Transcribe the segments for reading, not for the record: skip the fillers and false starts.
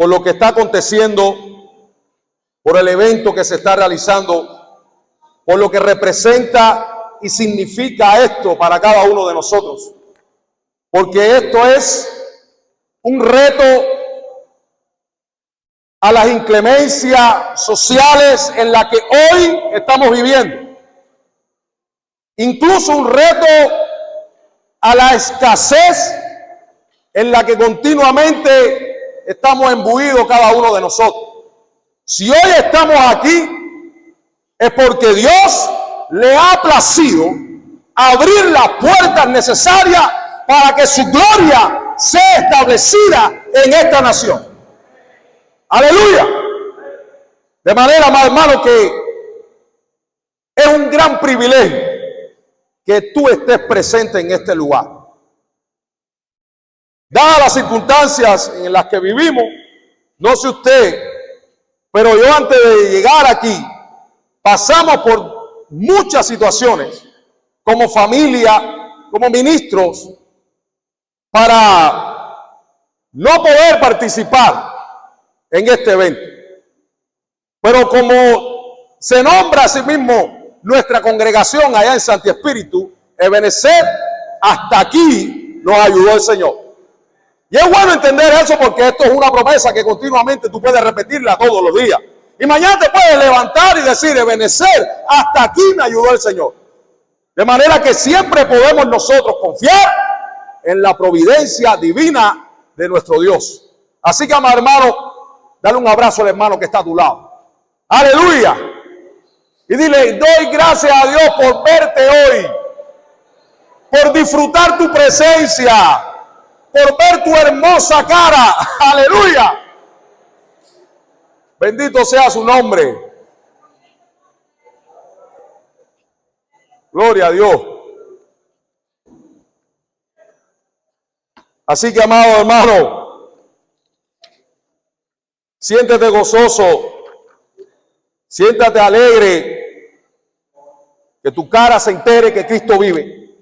por lo que está aconteciendo, por el evento que se está realizando, por lo que representa y significa esto para cada uno de nosotros. Porque esto es un reto a las inclemencias sociales en las que hoy estamos viviendo. Incluso un reto a la escasez en la que continuamente estamos imbuidos cada uno de nosotros. Si hoy estamos aquí, es porque Dios le ha placido abrir las puertas necesarias para que su gloria sea establecida en esta nación. Aleluya. De manera, más hermano, que es un gran privilegio que tú estés presente en este lugar. Dadas las circunstancias en las que vivimos, no sé usted, pero yo antes de llegar aquí, pasamos por muchas situaciones como familia, como ministros, para no poder participar en este evento. Pero como se nombra a sí mismo nuestra congregación allá en Santi Espíritu, Ebenezer, hasta aquí nos ayudó el Señor. Y es bueno entender eso, porque esto es una promesa que continuamente tú puedes repetirla todos los días. Y mañana te puedes levantar y decir, Ebenezer, hasta aquí me ayudó el Señor. De manera que siempre podemos nosotros confiar en la providencia divina de nuestro Dios. Así que, amado hermano, dale un abrazo al hermano que está a tu lado. Aleluya. Y dile, doy gracias a Dios por verte hoy, por disfrutar tu presencia, por ver tu hermosa cara. Aleluya. Bendito sea su nombre. Gloria a Dios. Así que, amado hermano, siéntete gozoso, siéntate alegre, que tu cara se entere que Cristo vive.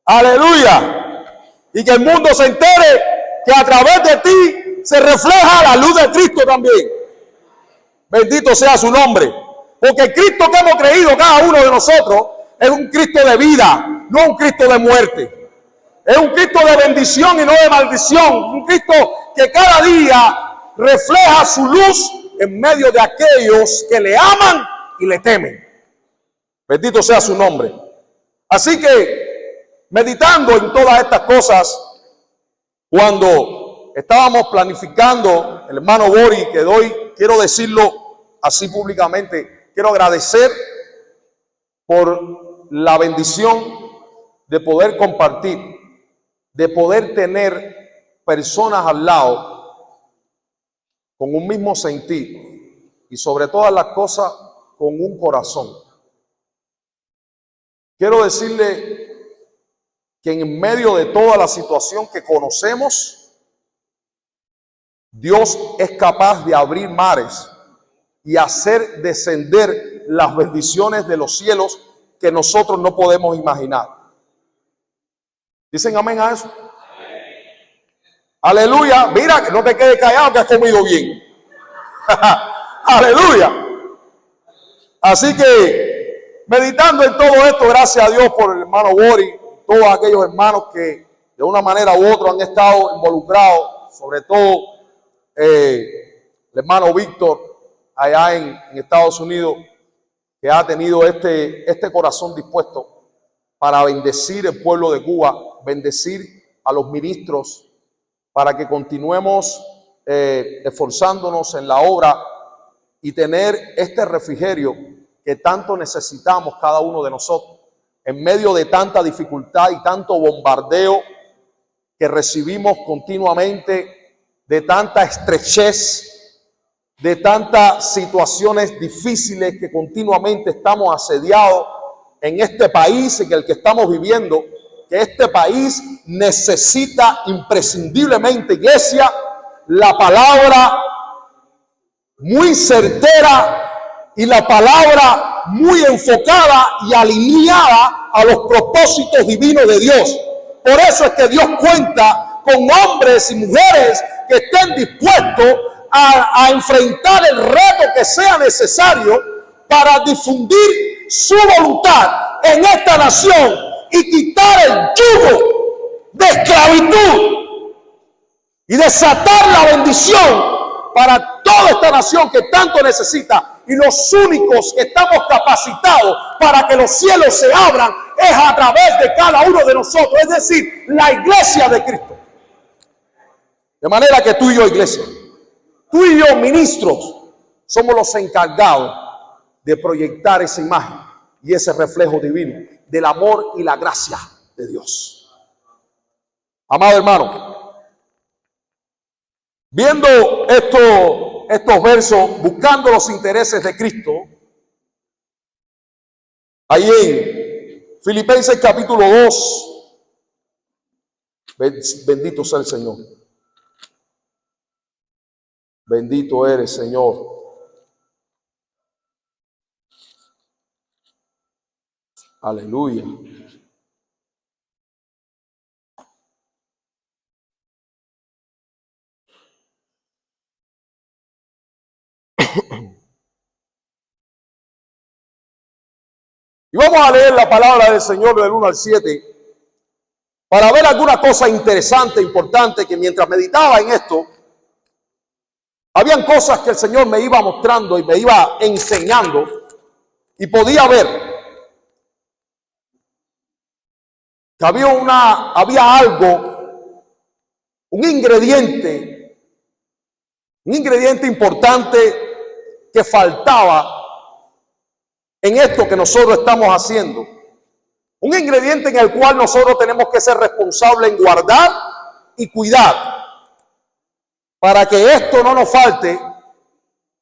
Aleluya. Y que el mundo se entere que a través de ti se refleja la luz de Cristo también. Bendito sea su nombre. Porque el Cristo que hemos creído cada uno de nosotros es un Cristo de vida, no un Cristo de muerte. Es un Cristo de bendición y no de maldición. Un Cristo que cada día refleja su luz en medio de aquellos que le aman y le temen. Bendito sea su nombre. Así que, meditando en todas estas cosas, cuando estábamos planificando, el hermano Bori, que doy, quiero decirlo así públicamente, quiero agradecer por la bendición de poder compartir, de poder tener personas al lado con un mismo sentir y sobre todas las cosas con un corazón. Quiero decirle que en medio de toda la situación que conocemos, Dios es capaz de abrir mares y hacer descender las bendiciones de los cielos que nosotros no podemos imaginar. ¿Dicen amén a eso? Amén. Aleluya. Mira, que no te quedes callado, que has comido bien. Aleluya. Así que, meditando en todo esto, gracias a Dios por el hermano Bori, todos aquellos hermanos que de una manera u otra han estado involucrados, sobre todo el hermano Víctor allá en Estados Unidos, que ha tenido este corazón dispuesto para bendecir el pueblo de Cuba, bendecir a los ministros, para que continuemos esforzándonos en la obra y tener este refrigerio que tanto necesitamos cada uno de nosotros, en medio de tanta dificultad y tanto bombardeo que recibimos continuamente, de tanta estrechez, de tantas situaciones difíciles que continuamente estamos asediados en este país en el que estamos viviendo, que este país necesita imprescindiblemente, iglesia, la palabra muy certera y la palabra muy enfocada y alineada a los propósitos divinos de Dios. Por eso es que Dios cuenta con hombres y mujeres que estén dispuestos a enfrentar el reto que sea necesario para difundir su voluntad en esta nación y quitar el yugo de esclavitud y desatar la bendición para toda esta nación que tanto necesita. Y los únicos que estamos capacitados para que los cielos se abran es a través de cada uno de nosotros, es decir, la iglesia de Cristo. De manera que tú y yo, iglesia, tú y yo, ministros, somos los encargados de proyectar esa imagen y ese reflejo divino del amor y la gracia de Dios. Amado hermano, viendo estos versos, buscando los intereses de Cristo, ahí en Filipenses capítulo 2, bendito sea el Señor. Bendito eres, Señor. Aleluya. Y vamos a leer la palabra del Señor del 1 al 7 para ver alguna cosa interesante, importante, que mientras meditaba en esto, habían cosas que el Señor me iba mostrando y me iba enseñando y podía ver que había algo, un ingrediente importante que faltaba en esto que nosotros estamos haciendo. Un ingrediente en el cual nosotros tenemos que ser responsables en guardar y cuidar para que esto no nos falte,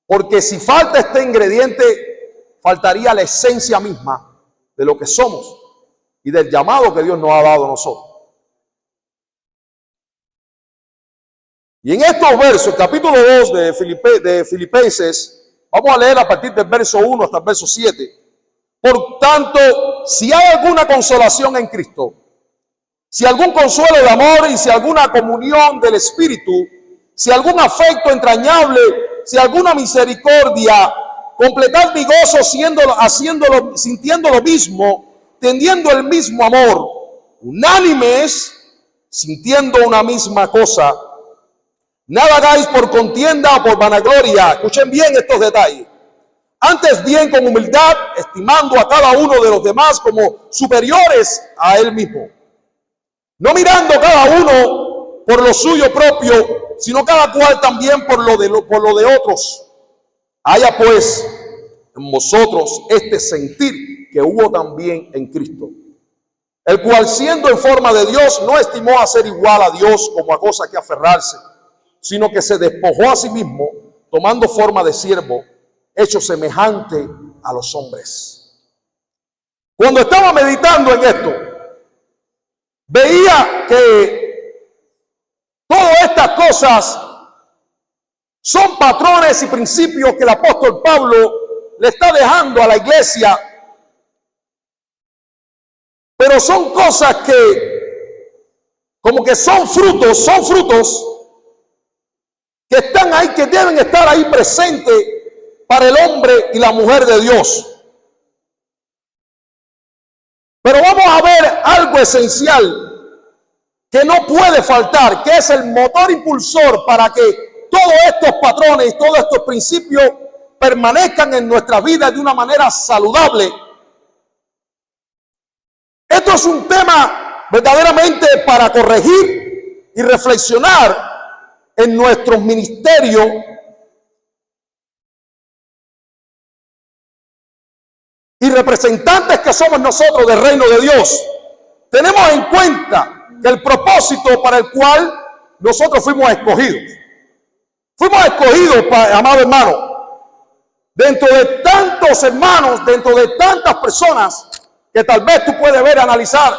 porque si falta este ingrediente, faltaría la esencia misma de lo que somos y del llamado que Dios nos ha dado a nosotros. Y en estos versos, capítulo 2 de Filipenses, vamos a leer a partir del verso 1 hasta el verso 7. Por tanto, si hay alguna consolación en Cristo, si algún consuelo de amor y si alguna comunión del Espíritu, si algún afecto entrañable, si alguna misericordia, completad mi gozo sintiendo lo mismo, teniendo el mismo amor, unánimes, sintiendo una misma cosa. Nada hagáis por contienda o por vanagloria. Escuchen bien estos detalles. Antes bien con humildad, estimando a cada uno de los demás como superiores a él mismo. No mirando cada uno por lo suyo propio, sino cada cual también por lo de otros. Haya pues en vosotros este sentir que hubo también en Cristo, el cual siendo en forma de Dios no estimó a ser igual a Dios como a cosa que aferrarse, sino que se despojó a sí mismo, tomando forma de siervo, hecho semejante a los hombres. Cuando estaba meditando en esto, veía que todas estas cosas son patrones y principios que el apóstol Pablo le está dejando a la iglesia, pero son cosas que como que son frutos que están ahí, que deben estar ahí presentes para el hombre y la mujer de Dios. Pero vamos a ver algo esencial que no puede faltar, que es el motor impulsor para que todos estos patrones y todos estos principios permanezcan en nuestra vida de una manera saludable. Esto es un tema verdaderamente para corregir y reflexionar en nuestros ministerios y representantes que somos nosotros del reino de Dios. Tenemos en cuenta que el propósito para el cual nosotros fuimos escogidos, amado hermano, dentro de tantos hermanos, dentro de tantas personas que tal vez tú puedes ver, analizar,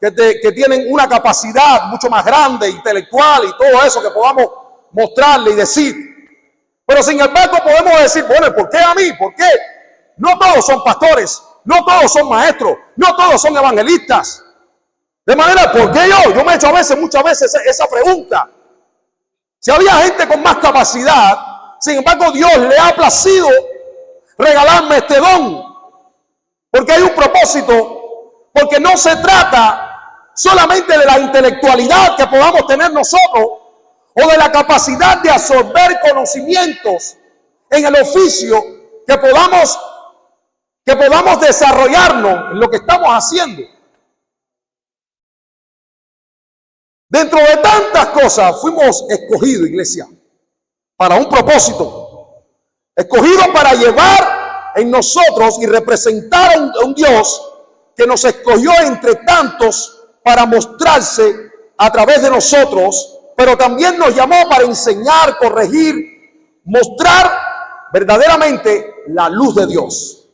que tienen una capacidad mucho más grande, intelectual y todo eso que podamos mostrarle y decir. Pero sin embargo podemos decir, bueno, ¿por qué a mí? ¿Por qué? No todos son pastores, no todos son maestros, no todos son evangelistas. De manera, ¿por qué yo? Yo me he hecho muchas veces esa pregunta. Si había gente con más capacidad, sin embargo Dios le ha placido regalarme este don, porque hay un propósito, porque no se trata solamente de la intelectualidad que podamos tener nosotros o de la capacidad de absorber conocimientos en el oficio que podamos desarrollarnos en lo que estamos haciendo. Dentro de tantas cosas fuimos escogidos, iglesia, para un propósito, escogidos para llevar en nosotros y representar a un Dios que nos escogió entre tantos para mostrarse a través de nosotros, pero también nos llamó para enseñar, corregir, mostrar verdaderamente la luz de Dios.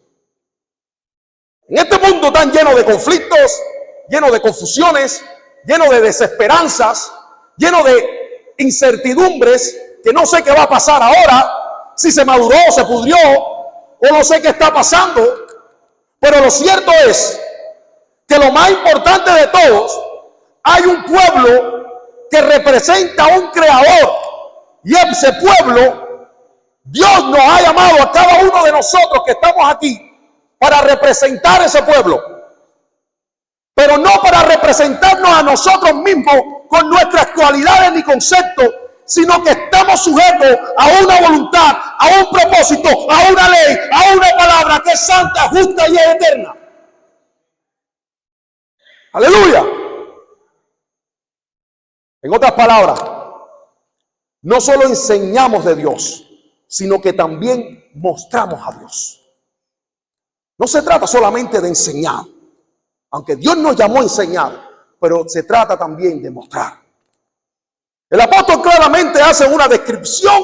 En este mundo tan lleno de conflictos, lleno de confusiones, lleno de desesperanzas, lleno de incertidumbres, que no sé qué va a pasar ahora, si se maduró, se pudrió, o no sé qué está pasando, pero lo cierto es que lo más importante de todos, hay un pueblo que representa a un creador, y ese pueblo, Dios nos ha llamado a cada uno de nosotros que estamos aquí para representar ese pueblo, pero no para representarnos a nosotros mismos con nuestras cualidades ni conceptos, sino que estamos sujetos a una voluntad, a un propósito, a una ley, a una palabra que es santa, justa y eterna. Aleluya. En otras palabras, no solo enseñamos de Dios, sino que también mostramos a Dios. No se trata solamente de enseñar, aunque Dios nos llamó a enseñar, pero se trata también de mostrar. El apóstol claramente hace una descripción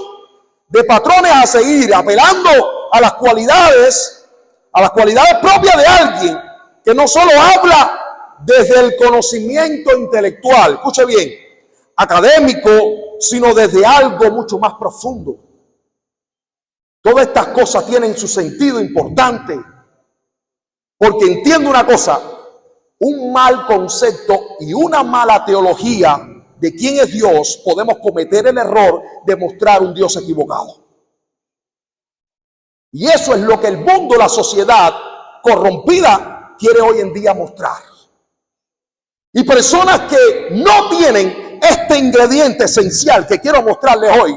de patrones a seguir, apelando a las cualidades propias de alguien que no solo habla desde el conocimiento intelectual, escuche bien, académico, sino desde algo mucho más profundo. Todas estas cosas tienen su sentido importante, porque entiendo una cosa: un mal concepto y una mala teología de quién es Dios, podemos cometer el error de mostrar un Dios equivocado. Y eso es lo que el mundo, la sociedad corrompida, quiere hoy en día mostrar. Y personas que no tienen este ingrediente esencial que quiero mostrarles hoy,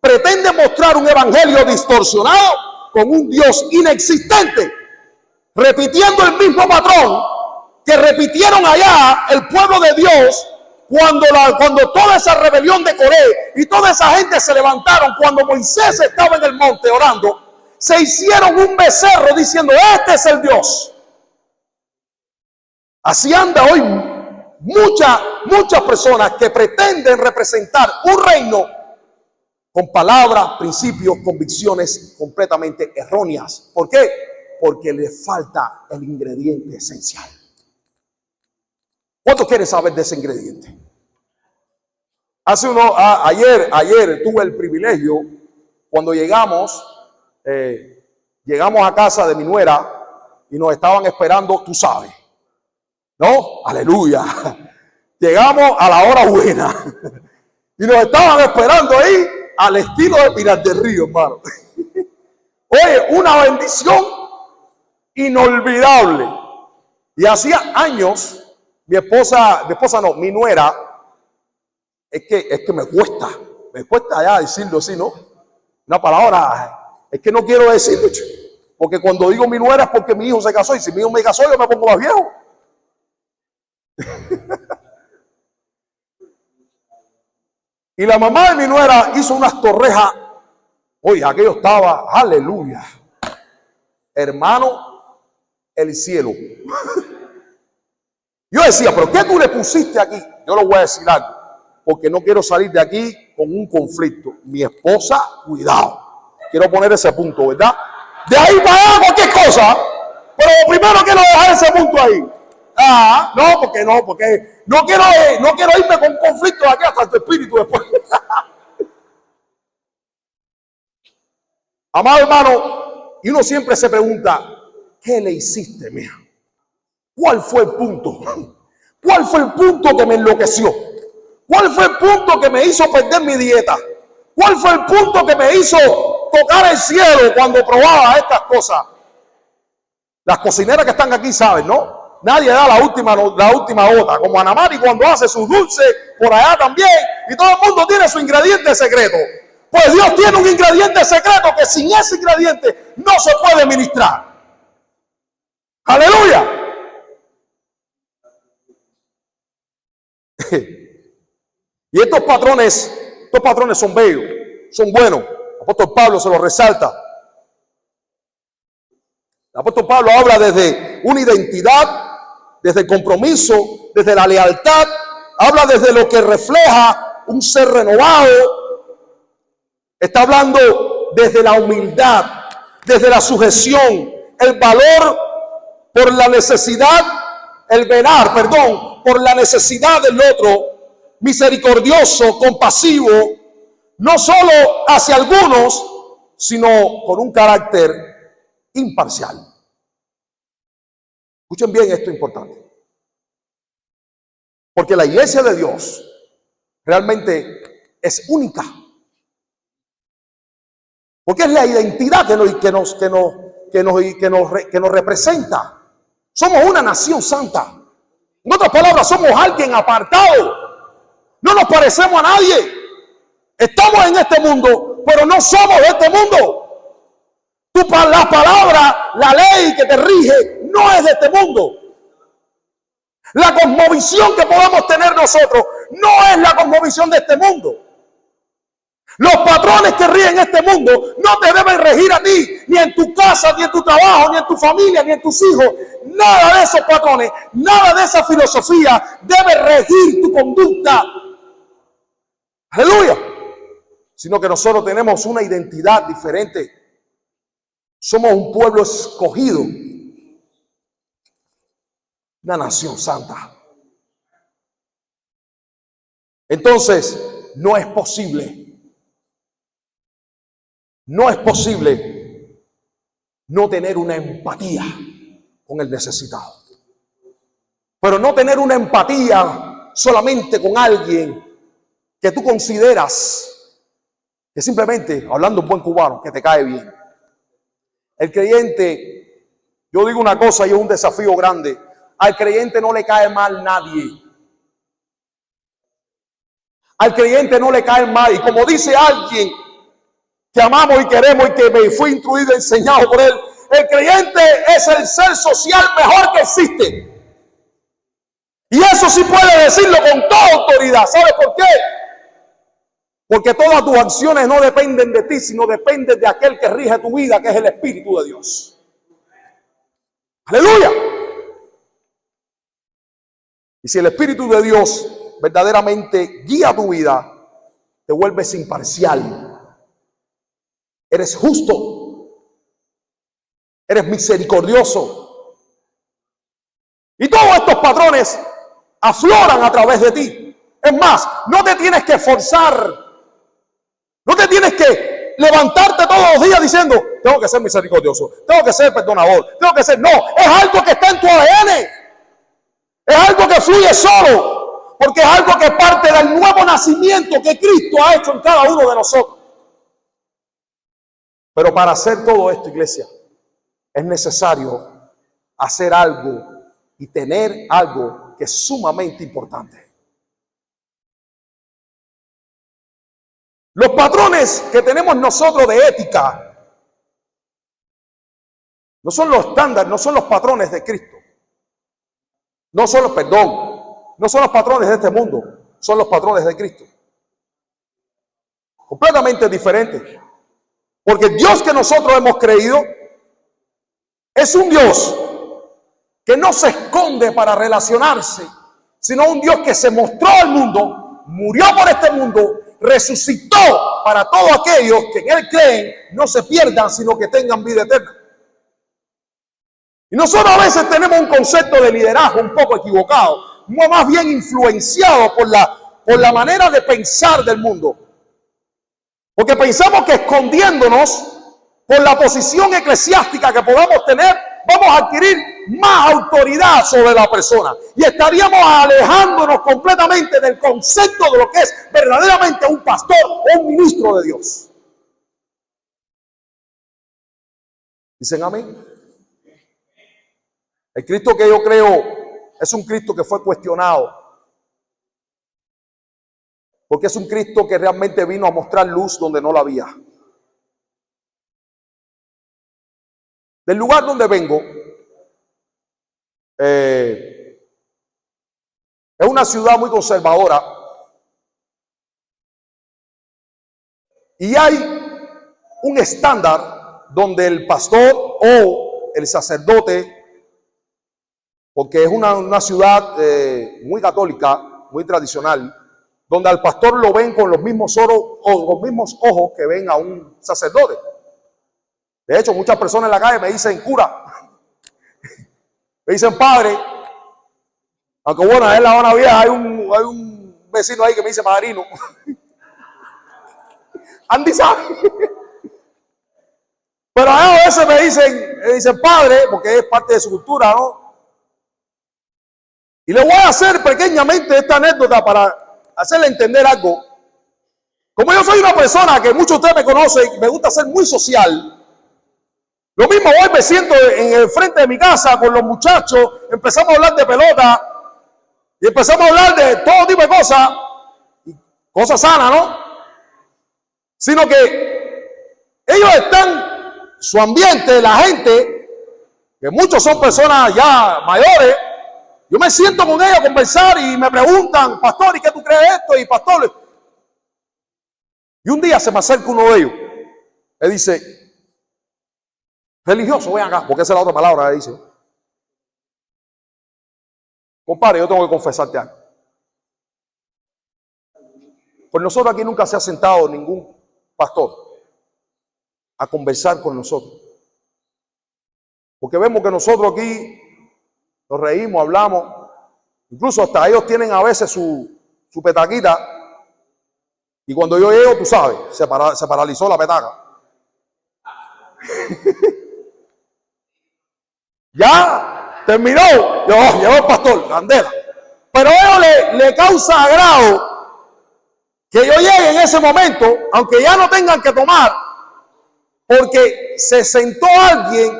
pretenden mostrar un evangelio distorsionado con un Dios inexistente, repitiendo el mismo patrón que repitieron allá el pueblo de Dios cuando toda esa rebelión de Coré y toda esa gente se levantaron, cuando Moisés estaba en el monte orando, se hicieron un becerro diciendo: este es el Dios. Así anda hoy muchas personas que pretenden representar un reino con palabras, principios, convicciones completamente erróneas. ¿Por qué? Porque le falta el ingrediente esencial. ¿Cuántos quieren saber de ese ingrediente? Ayer tuve el privilegio, cuando llegamos a casa de mi nuera y nos estaban esperando, tú sabes, ¿no? Aleluya. Llegamos a la hora buena y nos estaban esperando ahí al estilo de Pinar del Río, hermano. Oye, una bendición inolvidable. Y hacía años, mi nuera, es que me cuesta ya decirlo así, ¿no? Una palabra, es que no quiero decirlo, porque cuando digo mi nuera es porque mi hijo se casó, y si mi hijo me casó yo me pongo más viejo. Y la mamá de mi nuera hizo unas torrejas. Oye, aquello estaba, aleluya, hermano, el cielo. Yo decía, ¿pero qué tú le pusiste aquí? Yo le voy a decir algo, porque no quiero salir de aquí con un conflicto. Mi esposa, cuidado. Quiero poner ese punto, ¿verdad? De ahí para allá cualquier cosa, pero primero quiero dejar ese punto ahí. Porque no quiero irme con conflicto de aquí hasta tu espíritu después. Amado hermano, y uno siempre se pregunta, ¿qué le hiciste, mija? ¿Cuál fue el punto? ¿Cuál fue el punto que me enloqueció? ¿Cuál fue el punto que me hizo perder mi dieta? ¿Cuál fue el punto que me hizo tocar el cielo cuando probaba estas cosas? Las cocineras que están aquí saben, ¿no? Nadie da la última gota, como Ana Mari cuando hace sus dulces, por allá también, y todo el mundo tiene su ingrediente secreto. Pues Dios tiene un ingrediente secreto que sin ese ingrediente no se puede ministrar. ¡Aleluya! Y estos patrones son bellos, son buenos. El apóstol Pablo se los resalta. El apóstol Pablo habla desde una identidad, desde el compromiso, desde la lealtad, habla desde lo que refleja un ser renovado. Está hablando desde la humildad, desde la sujeción, el valor por la necesidad, el velar, por la necesidad del otro, misericordioso, compasivo, no solo hacia algunos, sino con un carácter imparcial. Escuchen bien esto importante. Porque la iglesia de Dios realmente es única. Porque es la identidad que nos representa. Somos una nación santa. En otras palabras, somos alguien apartado. No nos parecemos a nadie. Estamos en este mundo, pero no somos de este mundo. La palabra, la ley que te rige, no es de este mundo. La cosmovisión que podamos tener nosotros no es la cosmovisión de este mundo. Los patrones que rigen este mundo no te deben regir a ti, ni en tu casa, ni en tu trabajo, ni en tu familia, ni en tus hijos. Nada de esos patrones, nada de esa filosofía debe regir tu conducta. Aleluya. Sino que nosotros tenemos una identidad diferente. Somos un pueblo escogido, una nación santa. Entonces, no es posible no tener una empatía con el necesitado. Pero no tener una empatía solamente con alguien que tú consideras que simplemente, hablando un buen cubano, que te cae bien. El creyente, yo digo una cosa y es un desafío grande, al creyente no le cae mal nadie. Al creyente no le cae mal. Y como dice alguien que amamos y queremos y que me fui instruido y enseñado por él, el creyente es el ser social mejor que existe. Y eso sí puede decirlo con toda autoridad. ¿Sabes por qué? Porque todas tus acciones no dependen de ti, sino dependen de aquel que rige tu vida, que es el Espíritu de Dios. ¡Aleluya! Y si el Espíritu de Dios verdaderamente guía tu vida, te vuelves imparcial. Eres justo. Eres misericordioso. Y todos estos patrones afloran a través de ti. Es más, no te tienes que esforzar. No te tienes que levantarte todos los días diciendo, tengo que ser misericordioso, tengo que ser perdonador, tengo que ser... No, es algo que está en tu ADN. Es algo que fluye solo. Porque es algo que parte del nuevo nacimiento que Cristo ha hecho en cada uno de nosotros. Pero para hacer todo esto, iglesia, es necesario hacer algo y tener algo que es sumamente importante. Los patrones que tenemos nosotros de ética no son los estándares, no son los patrones de Cristo. No son los, no son los patrones de este mundo, son los patrones de Cristo. Completamente diferentes. Porque el Dios que nosotros hemos creído es un Dios que no se esconde para relacionarse, sino un Dios que se mostró al mundo, murió por este mundo, resucitó para todos aquellos que en Él creen, no se pierdan, sino que tengan vida eterna. Y nosotros a veces tenemos un concepto de liderazgo un poco equivocado, más bien influenciado por la manera de pensar del mundo. Porque pensamos que escondiéndonos por la posición eclesiástica que podamos tener, vamos a adquirir más autoridad sobre la persona y estaríamos alejándonos completamente del concepto de lo que es verdaderamente un pastor o un ministro de Dios. ¿Dicen amén? El Cristo que yo creo es un Cristo que fue cuestionado, porque es un Cristo que realmente vino a mostrar luz donde no la había. Del lugar donde vengo, es una ciudad muy conservadora y hay un estándar donde el pastor o el sacerdote, porque es una ciudad muy católica, muy tradicional, donde al pastor lo ven con los mismos ojos que ven a un sacerdote. De hecho, muchas personas en la calle me dicen cura, me dicen padre, aunque bueno, en La Habana Vieja hay un vecino ahí que me dice padrino. Andy sabe. Pero a veces me dicen padre, porque es parte de su cultura, ¿no? Y le voy a hacer pequeñamente esta anécdota para hacerle entender algo. Como yo soy una persona que muchos de ustedes me conocen, me gusta ser muy social. Lo mismo hoy me siento en el frente de mi casa con los muchachos, empezamos a hablar de pelota y empezamos a hablar de todo tipo de cosas, cosas sanas, ¿no? Sino que ellos están, su ambiente, la gente, que muchos son personas ya mayores, yo me siento con ellos a conversar y me preguntan, pastor, ¿y qué tú crees de esto? Y pastor, y un día se me acerca uno de ellos, le dice, religioso, ven acá, porque esa es la otra palabra, le dice. Compadre, yo tengo que confesarte algo. Pues nosotros aquí nunca se ha sentado ningún pastor a conversar con nosotros. Porque vemos que nosotros aquí nos reímos, hablamos, incluso hasta ellos tienen a veces su petaquita. Y cuando yo llego, tú sabes, se paralizó la petaca. Ya terminó, llegó el pastor, candela. Pero a ellos le causa agrado que yo llegue en ese momento, aunque ya no tengan que tomar, porque se sentó alguien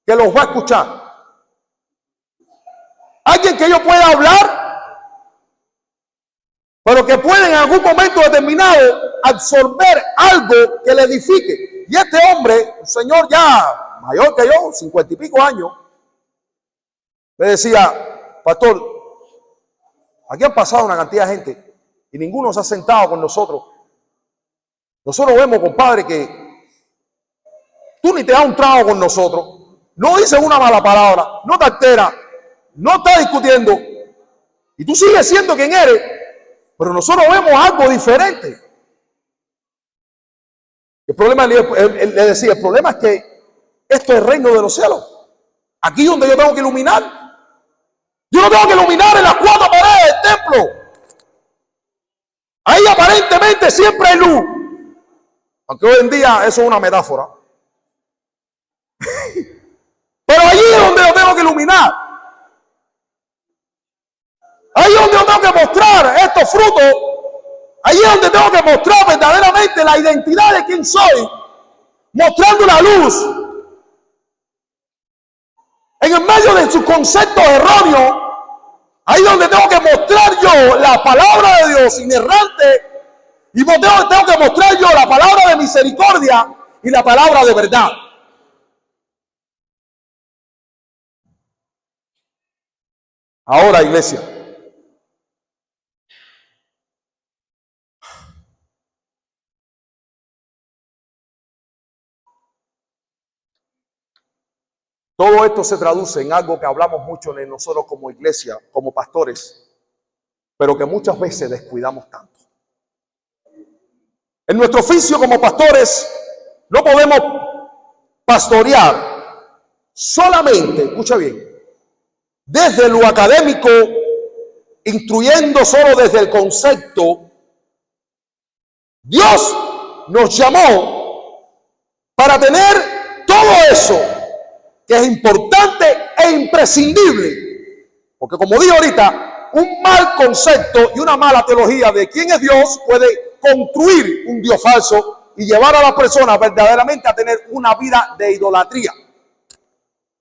que los va a escuchar. Alguien que ellos puedan hablar, pero que pueden en algún momento determinado absorber algo que le edifique. Y este hombre, un señor ya mayor que yo, 50 y pico años, me decía, pastor, aquí han pasado una cantidad de gente y ninguno se ha sentado con nosotros. Nosotros vemos, compadre, que tú ni te das un trago con nosotros, no dices una mala palabra, no te alteras, no estás discutiendo y tú sigues siendo quien eres, pero nosotros vemos algo diferente. El problema, él le decía, el problema es que esto es el reino de los cielos. Aquí donde yo tengo que iluminar. Yo no tengo que iluminar en las cuatro paredes del templo. Ahí aparentemente siempre hay luz. Aunque hoy en día eso es una metáfora. Pero allí es donde yo tengo que iluminar. Ahí es donde yo tengo que mostrar estos frutos. Ahí es donde tengo que mostrar verdaderamente la identidad de quién soy. Mostrando la luz. En el medio de sus conceptos erróneos. Ahí es donde tengo que mostrar yo la palabra de Dios inerrante. Y tengo que mostrar yo la palabra de misericordia y la palabra de verdad. Ahora, iglesia. Todo esto se traduce en algo que hablamos mucho en nosotros como iglesia, como pastores, pero que muchas veces descuidamos tanto. En nuestro oficio como pastores no podemos pastorear solamente, escucha bien, desde lo académico, instruyendo solo desde el concepto. Dios nos llamó para tener todo eso que es importante e imprescindible. Porque como dije ahorita, un mal concepto y una mala teología de quién es Dios puede construir un Dios falso y llevar a la persona verdaderamente a tener una vida de idolatría.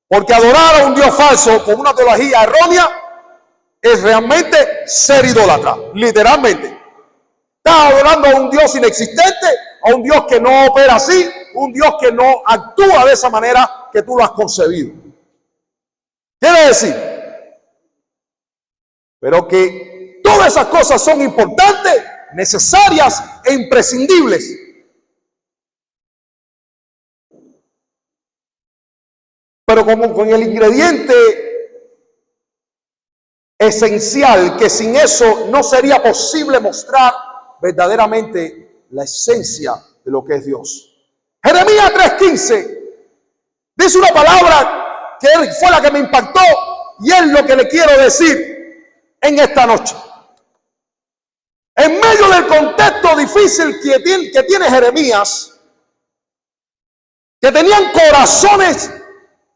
Porque adorar a un Dios falso con una teología errónea es realmente ser idólatra, literalmente. Estás adorando a un Dios inexistente, a un Dios que no opera así, un Dios que no actúa de esa manera que tú lo has concebido. Quiere decir, pero que todas esas cosas son importantes, necesarias e imprescindibles. Pero como con el ingrediente esencial, que sin eso no sería posible mostrar verdaderamente la esencia de lo que es Dios. Jeremías 3:15 dice una palabra que fue la que me impactó y es lo que le quiero decir en esta noche. En medio del contexto difícil que tiene Jeremías, que tenían corazones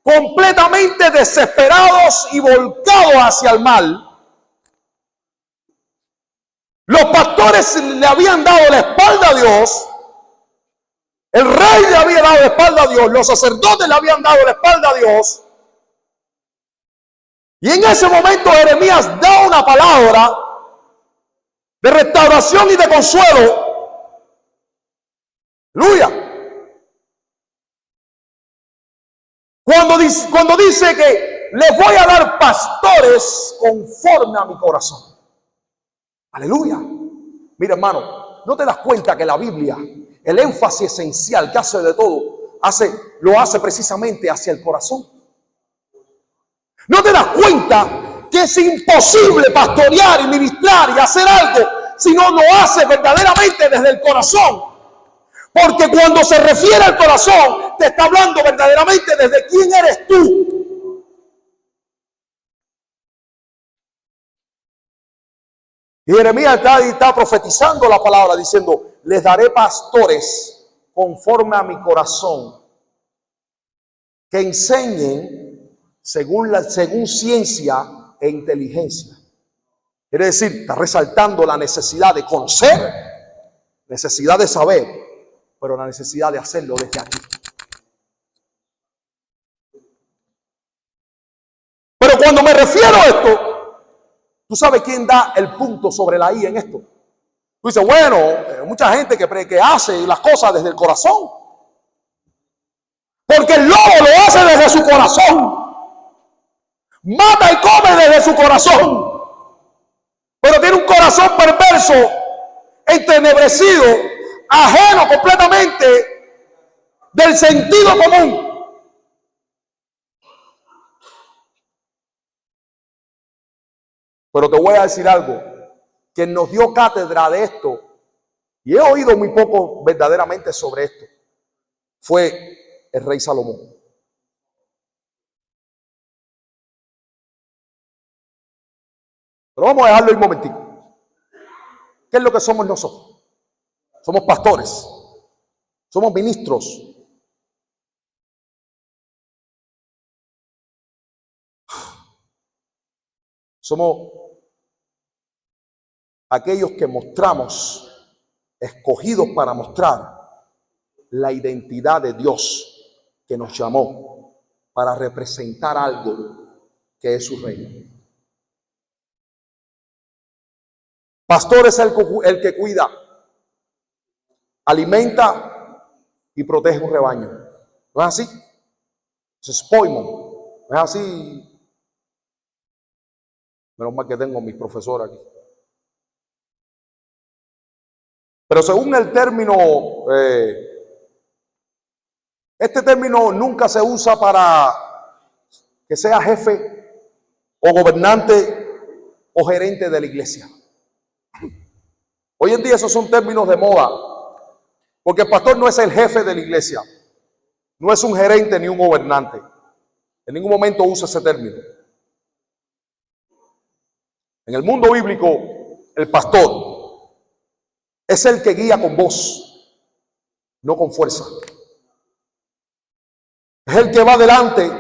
completamente desesperados y volcados hacia el mal, los pastores le habían dado la espalda a Dios, el rey le había dado la espalda a Dios, los sacerdotes le habían dado la espalda a Dios, y en ese momento Jeremías da una palabra de restauración y de consuelo. Aleluya. Cuando dice que les voy a dar pastores conforme a mi corazón. Aleluya. Mira, hermano, ¿no te das cuenta que la Biblia, el énfasis esencial que hace de todo, lo hace precisamente hacia el corazón? ¿No te das cuenta que es imposible pastorear y ministrar y hacer algo si no lo hace verdaderamente desde el corazón? Porque cuando se refiere al corazón, te está hablando verdaderamente desde quién eres tú. Y Jeremías está profetizando la palabra diciendo, les daré pastores conforme a mi corazón, que enseñen según ciencia e inteligencia. Quiere decir, está resaltando la necesidad de conocer, necesidad de saber, pero la necesidad de hacerlo desde aquí. Pero cuando me refiero a esto, ¿tú sabes quién da el punto sobre la I en esto? Tú dices, bueno, mucha gente que hace las cosas desde el corazón. Porque el lobo lo hace desde su corazón. Mata y come desde su corazón. Pero tiene un corazón perverso, entenebrecido, ajeno completamente del sentido común. Pero te voy a decir algo, quien nos dio cátedra de esto, y he oído muy poco verdaderamente sobre esto, fue el rey Salomón. Pero vamos a dejarlo un momentico. ¿Qué es lo que somos nosotros? Somos pastores, somos ministros. Somos aquellos que mostramos, escogidos para mostrar la identidad de Dios que nos llamó para representar algo que es su reino. Pastor es el que cuida, alimenta y protege un rebaño. ¿No es así? Es spoilman. ¿No es así? Menos mal que tengo a mis profesores aquí. Pero según el término, este término nunca se usa para que sea jefe o gobernante o gerente de la iglesia. Hoy en día esos son términos de moda, porque el pastor no es el jefe de la iglesia, no es un gerente ni un gobernante. En ningún momento usa ese término. En el mundo bíblico, el pastor es el que guía con voz, no con fuerza. Es el que va delante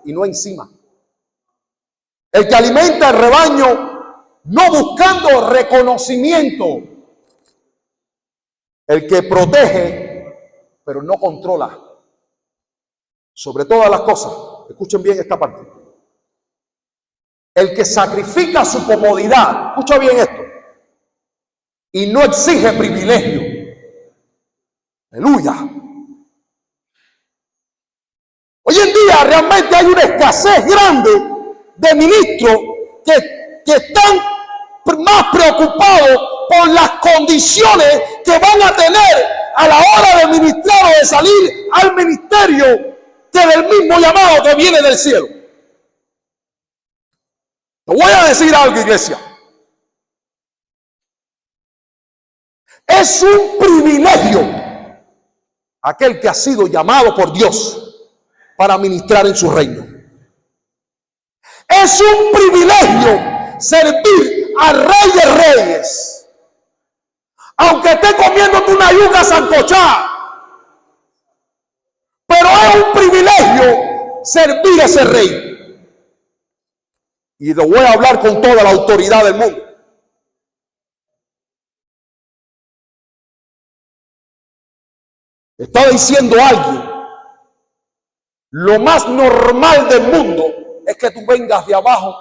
y no encima. El que alimenta el rebaño no buscando reconocimiento. El que protege, pero no controla. Sobre todas las cosas, escuchen bien esta parte. El que sacrifica su comodidad, escucha bien esto, y no exige privilegio. Aleluya. Hoy en día realmente hay una escasez grande de ministros que están más preocupados por las condiciones que van a tener a la hora de ministrar o de salir al ministerio que del mismo llamado que viene del cielo. Te voy a decir algo, iglesia. Es un privilegio aquel que ha sido llamado por Dios para ministrar en su reino. Es un privilegio servir al Rey de Reyes. Aunque esté comiéndote una yuca sancochada. Pero es un privilegio servir a ese Rey. Y lo voy a hablar con toda la autoridad del mundo. Está diciendo alguien, lo más normal del mundo es que tú vengas de abajo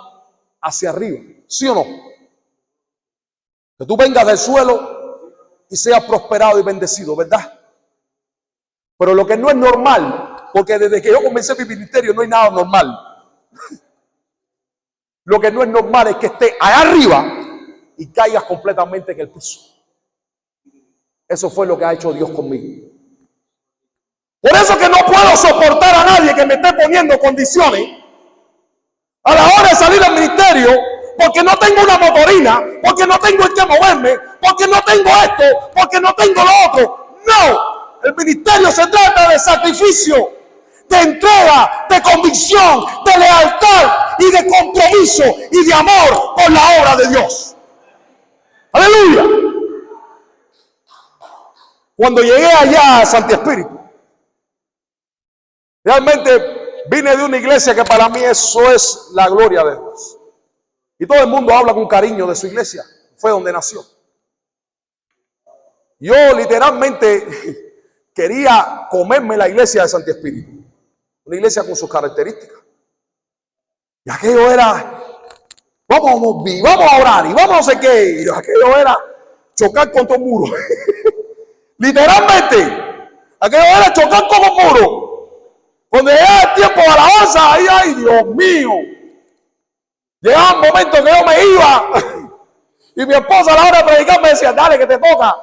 hacia arriba, ¿sí o no? Que tú vengas del suelo y seas prosperado y bendecido, ¿verdad? Pero lo que no es normal, porque desde que yo comencé mi ministerio no hay nada normal. Lo que no es normal es que estés allá arriba y caigas completamente en el piso. Eso fue lo que ha hecho Dios conmigo. Por eso que no puedo soportar a nadie que me esté poniendo condiciones a la hora de salir al ministerio, porque no tengo una motorina, porque no tengo en qué moverme, porque no tengo esto, porque no tengo lo otro. No, el ministerio se trata de sacrificio, de entrega, de convicción, de lealtad y de compromiso y de amor por la obra de Dios. Aleluya. Cuando llegué allá a Santi Espíritu, realmente vine de una iglesia que para mí eso es la gloria de Dios. Y todo el mundo habla con cariño de su iglesia. Fue donde nació. Yo literalmente quería comerme la iglesia de Santi Espíritu. Una iglesia con sus características. Y aquello era, vamos a orar y vamos a no sé qué. Y aquello era chocar contra un muro. Literalmente, aquello era chocar con un muro. Cuando llegaba el tiempo de alabanza, ahí, ay, Dios mío. Llegaba un momento que yo me iba y mi esposa a la hora de predicar me decía, dale que te toca.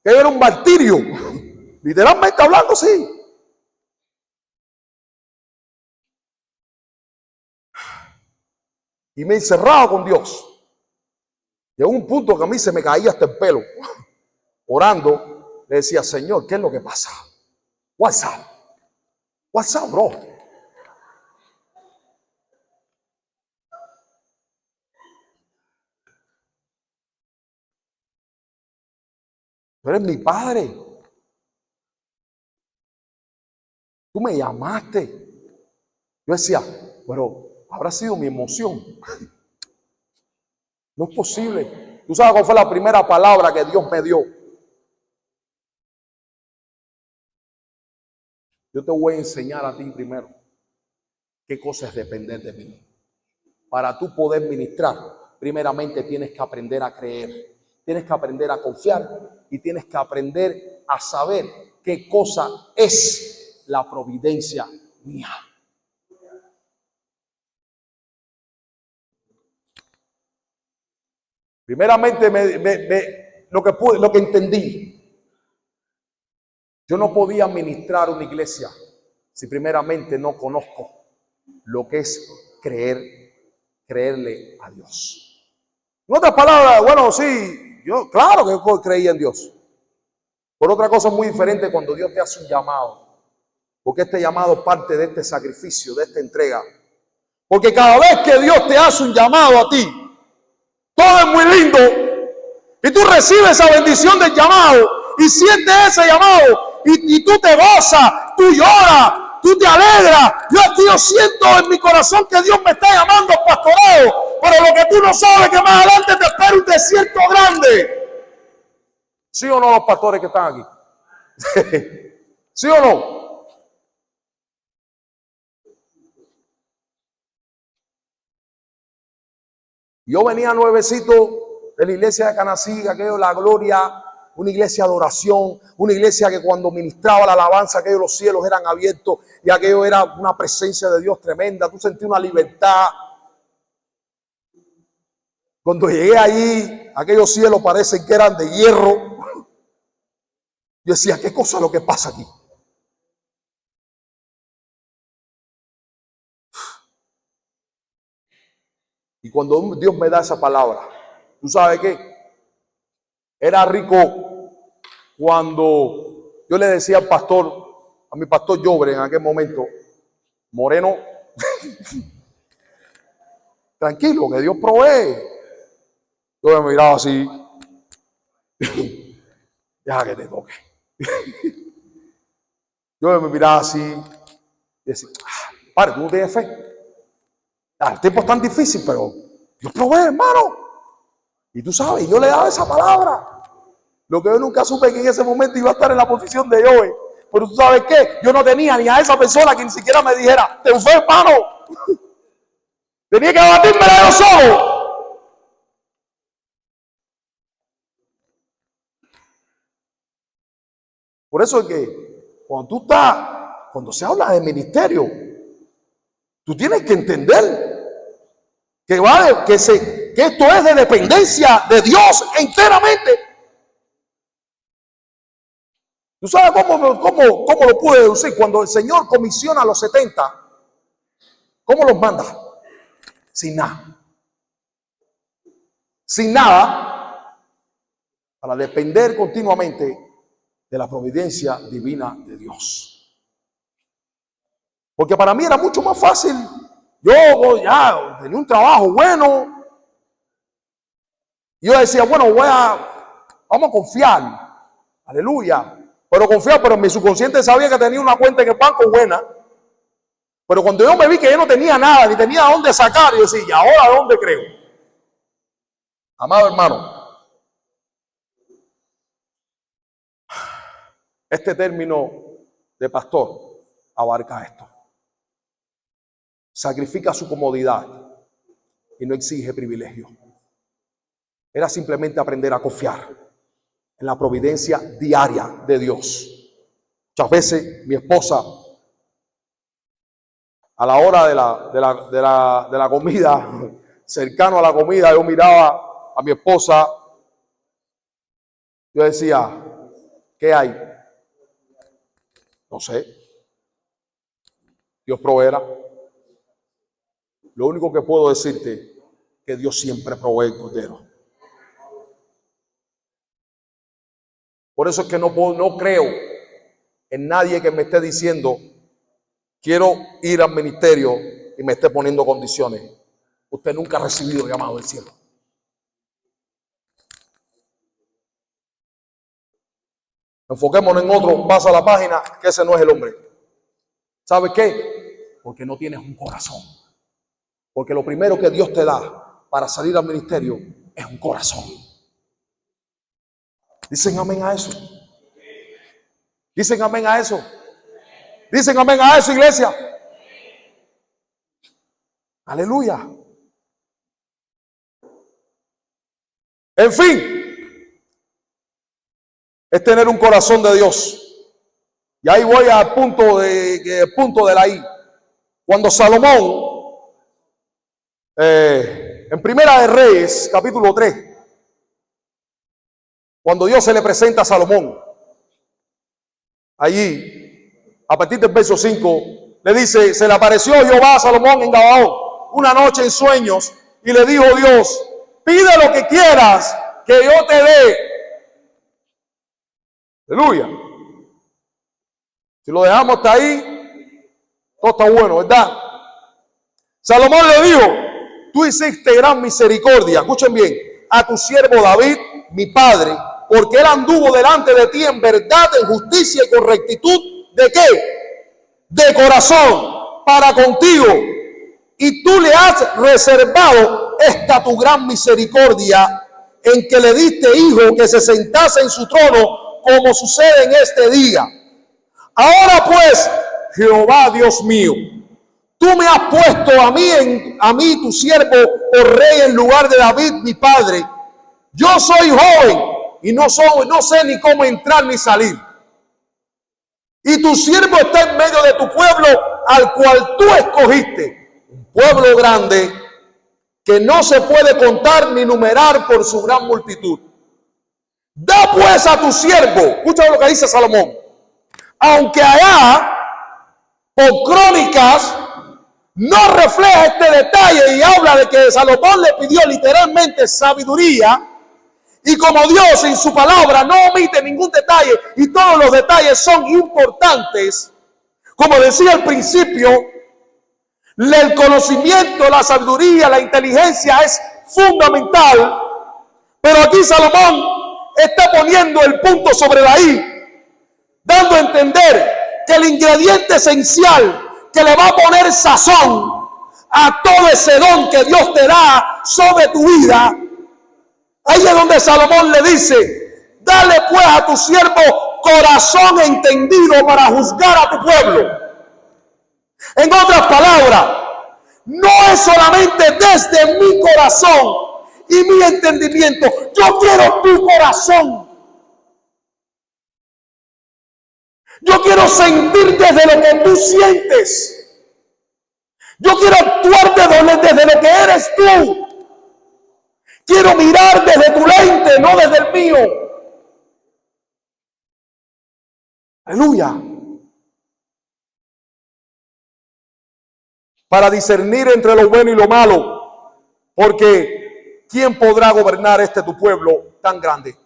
Que era un martirio. Literalmente hablando, sí. Y me encerraba con Dios. Llegó un punto que a mí se me caía hasta el pelo. Orando, le decía, Señor, ¿qué es lo que pasa? What's up? What's up, bro? Tú eres mi padre. Tú me llamaste. Yo decía, pero habrá sido mi emoción. No es posible. ¿Tú sabes cuál fue la primera palabra que Dios me dio? Yo te voy a enseñar a ti primero qué cosa es depender de mí. Para tú poder ministrar, primeramente tienes que aprender a creer. Tienes que aprender a confiar y tienes que aprender a saber qué cosa es la providencia mía. Primeramente lo que entendí. Yo no podía ministrar una iglesia si primeramente no conozco lo que es creerle a Dios. En otras palabras, bueno, sí, yo claro que creía en Dios. Por otra cosa muy diferente cuando Dios te hace un llamado. Porque este llamado parte de este sacrificio, de esta entrega. Porque cada vez que Dios te hace un llamado a ti, todo es muy lindo. Y tú recibes esa bendición del llamado y sientes ese llamado. Y tú te gozas, tú lloras, tú te alegras. Yo siento en mi corazón que Dios me está llamando al pastorado, pero lo que tú no sabes es que más adelante te espera un desierto grande. ¿Sí o no los pastores que están aquí? ¿Sí o no? Yo venía nuevecito de la iglesia de Canací, aquello, la gloria, una iglesia de oración, una iglesia que cuando ministraba la alabanza, aquellos los cielos eran abiertos y aquello era una presencia de Dios tremenda. Tú sentías una libertad. Cuando llegué allí, aquellos cielos parecen que eran de hierro. Yo decía, ¿qué cosa es lo que pasa aquí? Y cuando Dios me da esa palabra, ¿tú sabes qué? Era rico cuando yo le decía al pastor, a mi pastor Jobre en aquel momento, Moreno, tranquilo, que Dios provee. Yo me miraba así, deja que te toque. Yo me miraba así y decía, padre, tú no tienes fe. El tiempo es tan difícil, pero Dios provee, hermano. Y tú sabes, yo le daba esa palabra. Lo que yo nunca supe que en ese momento iba a estar en la posición de Joey. Pero tú sabes qué, yo no tenía ni a esa persona que ni siquiera me dijera, ten fe, hermano. Tenía que batirme de los ojos. Por eso es que cuando se habla de ministerio, tú tienes que entender que esto es de dependencia de Dios enteramente. ¿Tú sabes cómo lo pude deducir? Cuando el Señor comisiona a los 70, ¿cómo los manda? Sin nada. Sin nada, para depender continuamente de la providencia divina de Dios. Porque para mí era mucho más fácil. Yo ya tenía un trabajo bueno. Yo decía, bueno, vamos a confiar. Aleluya. Pero mi subconsciente sabía que tenía una cuenta en el banco buena. Pero cuando yo me vi que yo no tenía nada, ni tenía dónde sacar, yo decía, ¿y ahora dónde creo? Amado hermano, este término de pastor abarca esto. Sacrifica su comodidad y no exige privilegio. Era simplemente aprender a confiar en la providencia diaria de Dios. Muchas veces mi esposa, a la hora de la comida, cercano a la comida, yo miraba a mi esposa, yo decía, ¿qué hay? No sé. Dios proveerá. Lo único que puedo decirte es que Dios siempre provee el cordero. Por eso es que no creo en nadie que me esté diciendo, quiero ir al ministerio y me esté poniendo condiciones. Usted nunca ha recibido llamado del cielo. Enfoquémonos en otro, pasa a la página, que ese no es el hombre. ¿Sabe qué? Porque no tienes un corazón. Porque lo primero que Dios te da para salir al ministerio es un corazón. Dicen amén a eso. Dicen amén a eso. Dicen amén a eso, iglesia. Aleluya. En fin, es tener un corazón de Dios. Y ahí voy al punto de la I. Cuando Salomón, en Primera de Reyes, capítulo 3, cuando Dios se le presenta a Salomón, allí, a partir del verso 5, le dice, se le apareció Jehová a Salomón en Gabaón una noche en sueños y le dijo Dios, pide lo que quieras que yo te dé. Aleluya. Si lo dejamos hasta ahí, todo está bueno, ¿verdad? Salomón le dijo, tú hiciste gran misericordia, escuchen bien, a tu siervo David, mi padre, porque él anduvo delante de ti en verdad, en justicia y con rectitud. ¿De qué? de corazón para contigo, y tú le has reservado esta tu gran misericordia, en que le diste hijo que se sentase en su trono, como sucede en este día. Ahora pues, Jehová Dios mío, tú me has puesto a mí tu siervo, por rey en lugar de David mi padre. Yo soy joven y no sé ni cómo entrar ni salir. Y tu siervo está en medio de tu pueblo, al cual tú escogiste, un pueblo grande que no se puede contar ni numerar por su gran multitud. Da pues a tu siervo, escucha lo que dice Salomón, aunque allá por crónicas no refleja este detalle y habla de que Salomón le pidió literalmente sabiduría, y como Dios en su palabra no omite ningún detalle y todos los detalles son importantes, como decía al principio, el conocimiento, la sabiduría, la inteligencia es fundamental, pero aquí Salomón está poniendo el punto sobre la I, dando a entender que el ingrediente esencial que le va a poner sazón a todo ese don que Dios te da sobre tu vida, ahí es donde Salomón le dice, dale pues a tu siervo corazón entendido para juzgar a tu pueblo. En otras palabras, no es solamente desde mi corazón y mi entendimiento, yo quiero tu corazón. Yo quiero sentir desde lo que tú sientes. Yo quiero actuar desde lo que eres tú. Quiero mirar desde tu lente, no desde el mío. Aleluya. Para discernir entre lo bueno y lo malo. Porque ¿quién podrá gobernar tu pueblo tan grande?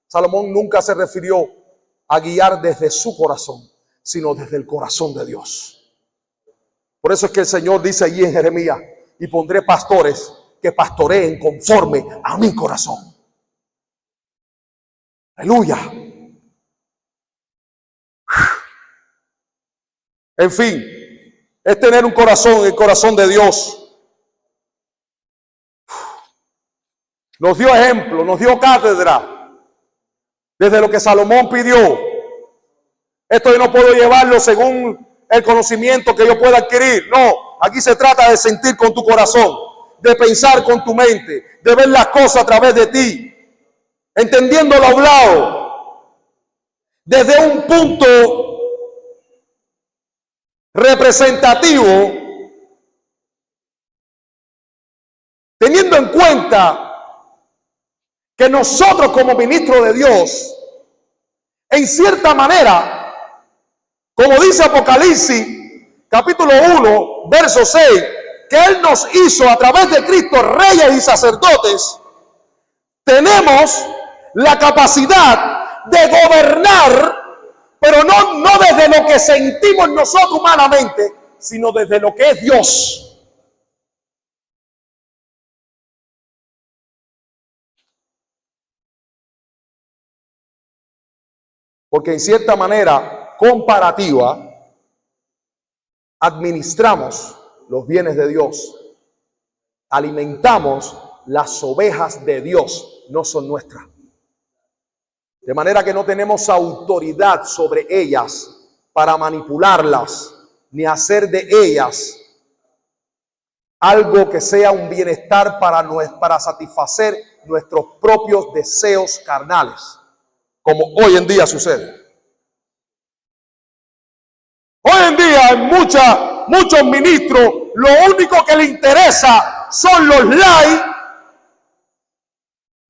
Salomón nunca se refirió a guiar desde su corazón, sino desde el corazón de Dios. Por eso es que el Señor dice allí en Jeremías, y pondré pastores que pastoreen conforme a mi corazón. Aleluya. En fin, es tener un corazón, el corazón de Dios. Nos dio ejemplo, nos dio cátedra desde lo que Salomón pidió. Esto yo no puedo llevarlo según el conocimiento que yo pueda adquirir. No, aquí se trata de sentir con tu corazón, de pensar con tu mente, de ver las cosas a través de ti, entendiendo lo hablado desde un punto representativo, teniendo en cuenta que nosotros como ministros de Dios, en cierta manera, como dice Apocalipsis, capítulo 1, verso 6, que Él nos hizo a través de Cristo reyes y sacerdotes, tenemos la capacidad de gobernar, pero no desde lo que sentimos nosotros humanamente, sino desde lo que es Dios. Porque en cierta manera comparativa, administramos los bienes de Dios, alimentamos las ovejas de Dios, no son nuestras. De manera que no tenemos autoridad sobre ellas para manipularlas, ni hacer de ellas algo que sea un bienestar para satisfacer nuestros propios deseos carnales, como hoy en día sucede. Hoy en día en muchos ministros lo único que les interesa son los likes,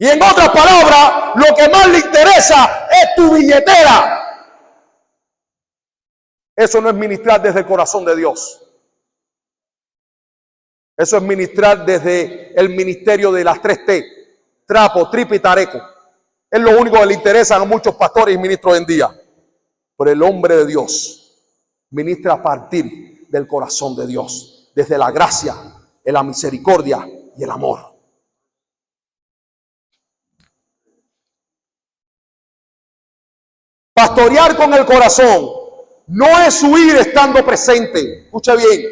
y en otras palabras lo que más le interesa es tu billetera. Eso no es ministrar desde el corazón de Dios. Eso es ministrar desde el ministerio de las 3T, trapo, tripa y tareco. Es lo único que le interesa a muchos pastores y ministros hoy en día. Pero el hombre de Dios ministra a partir del corazón de Dios, desde la gracia, la misericordia y el amor. Pastorear con el corazón no es huir estando presente. Escucha bien.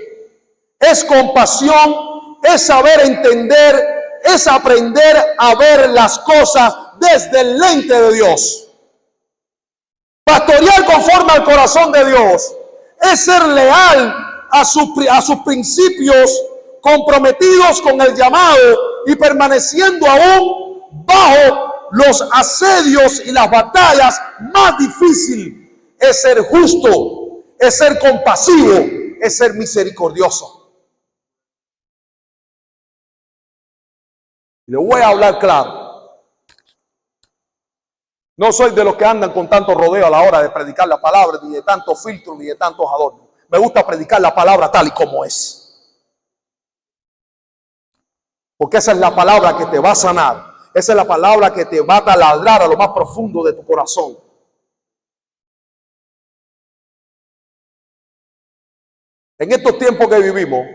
Es compasión, es saber entender, es aprender a ver las cosas desde el lente de Dios. Pastorear conforme al corazón de Dios es ser leal a sus principios, comprometidos con el llamado y permaneciendo aún bajo los asedios y las batallas más difíciles. Es ser justo, es ser compasivo, es ser misericordioso. Le voy a hablar claro. No soy de los que andan con tanto rodeo a la hora de predicar la palabra, ni de tantos filtros, ni de tantos adornos. Me gusta predicar la palabra tal y como es. Porque esa es la palabra que te va a sanar. Esa es la palabra que te va a taladrar a lo más profundo de tu corazón. En estos tiempos que vivimos,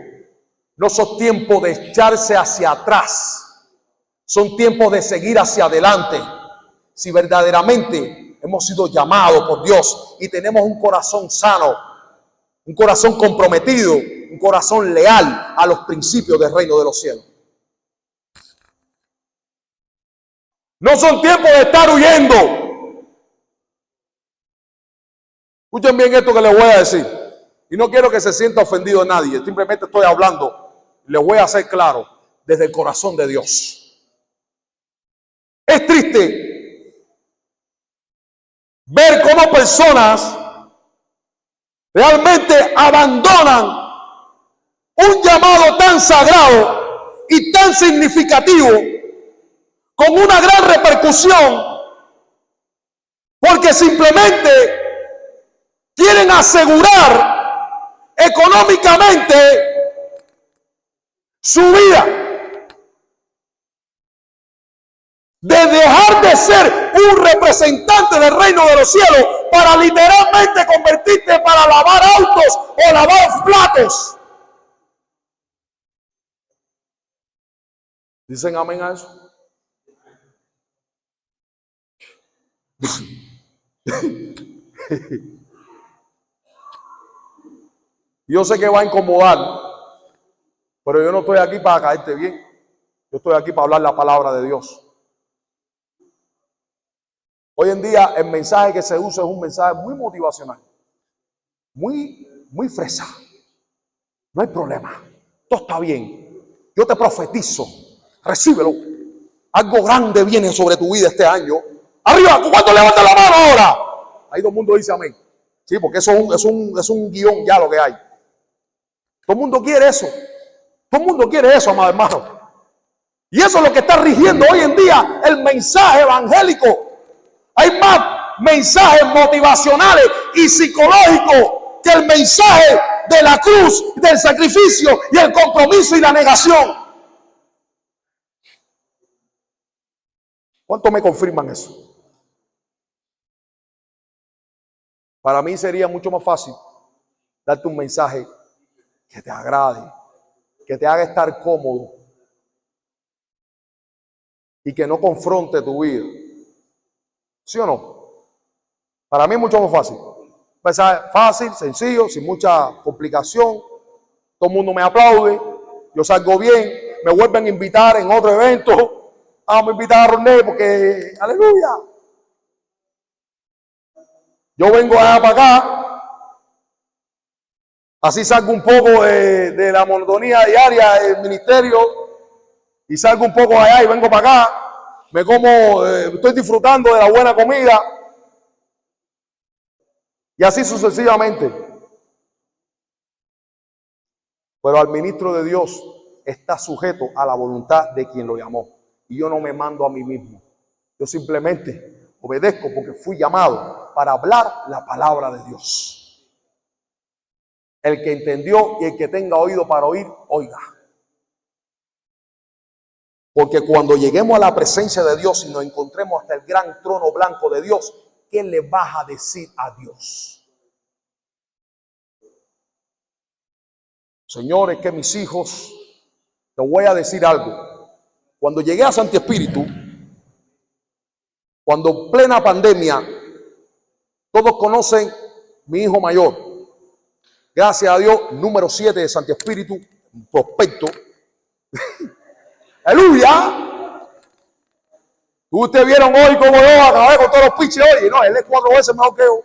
no son tiempos de echarse hacia atrás. Son tiempos de seguir hacia adelante. Si verdaderamente hemos sido llamados por Dios y tenemos un corazón sano, un corazón comprometido, un corazón leal a los principios del reino de los cielos. No son tiempos de estar huyendo. Escuchen bien esto que les voy a decir. Y no quiero que se sienta ofendido nadie. Simplemente estoy hablando. Les voy a hacer claro desde el corazón de Dios. Es triste ver cómo personas realmente abandonan un llamado tan sagrado y tan significativo con una gran repercusión porque simplemente quieren asegurar económicamente su vida, de dejar de ser un representante del reino de los cielos para literalmente convertirte para lavar autos o lavar platos. ¿Dicen amén a eso? Yo sé que va a incomodar, pero yo no estoy aquí para caerte bien. Yo estoy aquí para hablar la palabra de Dios. Hoy en día el mensaje que se usa es un mensaje muy motivacional, muy fresa. No hay problema, todo está bien. Yo te profetizo, recíbelo. Algo grande viene sobre tu vida este año. Arriba, ¿cuánto levanta la mano ahora? Ahí todo el mundo dice amén. Sí, porque eso es un guión ya lo que hay. Todo el mundo quiere eso. Todo el mundo quiere eso, amado hermano. Y eso es lo que está rigiendo hoy en día el mensaje evangélico. Hay más mensajes motivacionales y psicológicos que el mensaje de la cruz, del sacrificio y el compromiso y la negación. ¿Cuántos me confirman eso? Para mí sería mucho más fácil darte un mensaje que te agrade, que te haga estar cómodo y que no confronte tu vida. ¿Sí o no? Para mí es mucho más fácil. Mensaje fácil, sencillo, sin mucha complicación. Todo el mundo me aplaude, yo salgo bien, me vuelven a invitar en otro evento. Vamos a invitar a Roné porque, aleluya. Yo vengo allá para acá, así salgo un poco de la monotonía diaria del ministerio y salgo un poco allá y vengo para acá. Me como, estoy disfrutando de la buena comida y así sucesivamente. Pero al ministro de Dios está sujeto a la voluntad de quien lo llamó. Y yo no me mando a mí mismo. Yo simplemente obedezco porque fui llamado para hablar la palabra de Dios. El que entendió y el que tenga oído para oír, oiga. Porque cuando lleguemos a la presencia de Dios y nos encontremos hasta el gran trono blanco de Dios, ¿qué le vas a decir a Dios? Señores, que mis hijos, te voy a decir algo. Cuando llegué a Santi Espíritu, cuando plena pandemia, todos conocen mi hijo mayor, gracias a Dios, número 7 de Santi Espíritu, prospecto. ¡Aleluya! Ustedes vieron hoy cómo yo acabé con todos los pinches hoy. No, él es 4 veces mejor que yo.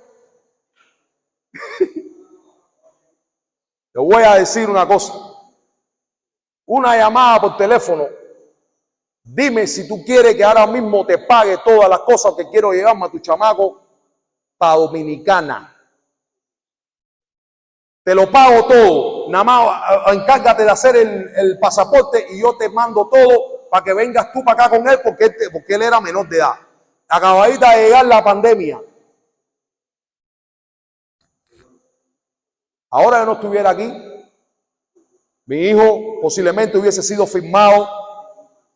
Te voy a decir una cosa. Una llamada por teléfono. Dime si tú quieres que ahora mismo te pague todas las cosas que quiero llevarme a tu chamaco para Dominicana. Te lo pago todo. Nada más encárgate de hacer el pasaporte y yo te mando todo para que vengas tú para acá con él porque él era menor de edad. Acabadita de llegar la pandemia. Ahora yo no estuviera aquí, mi hijo posiblemente hubiese sido firmado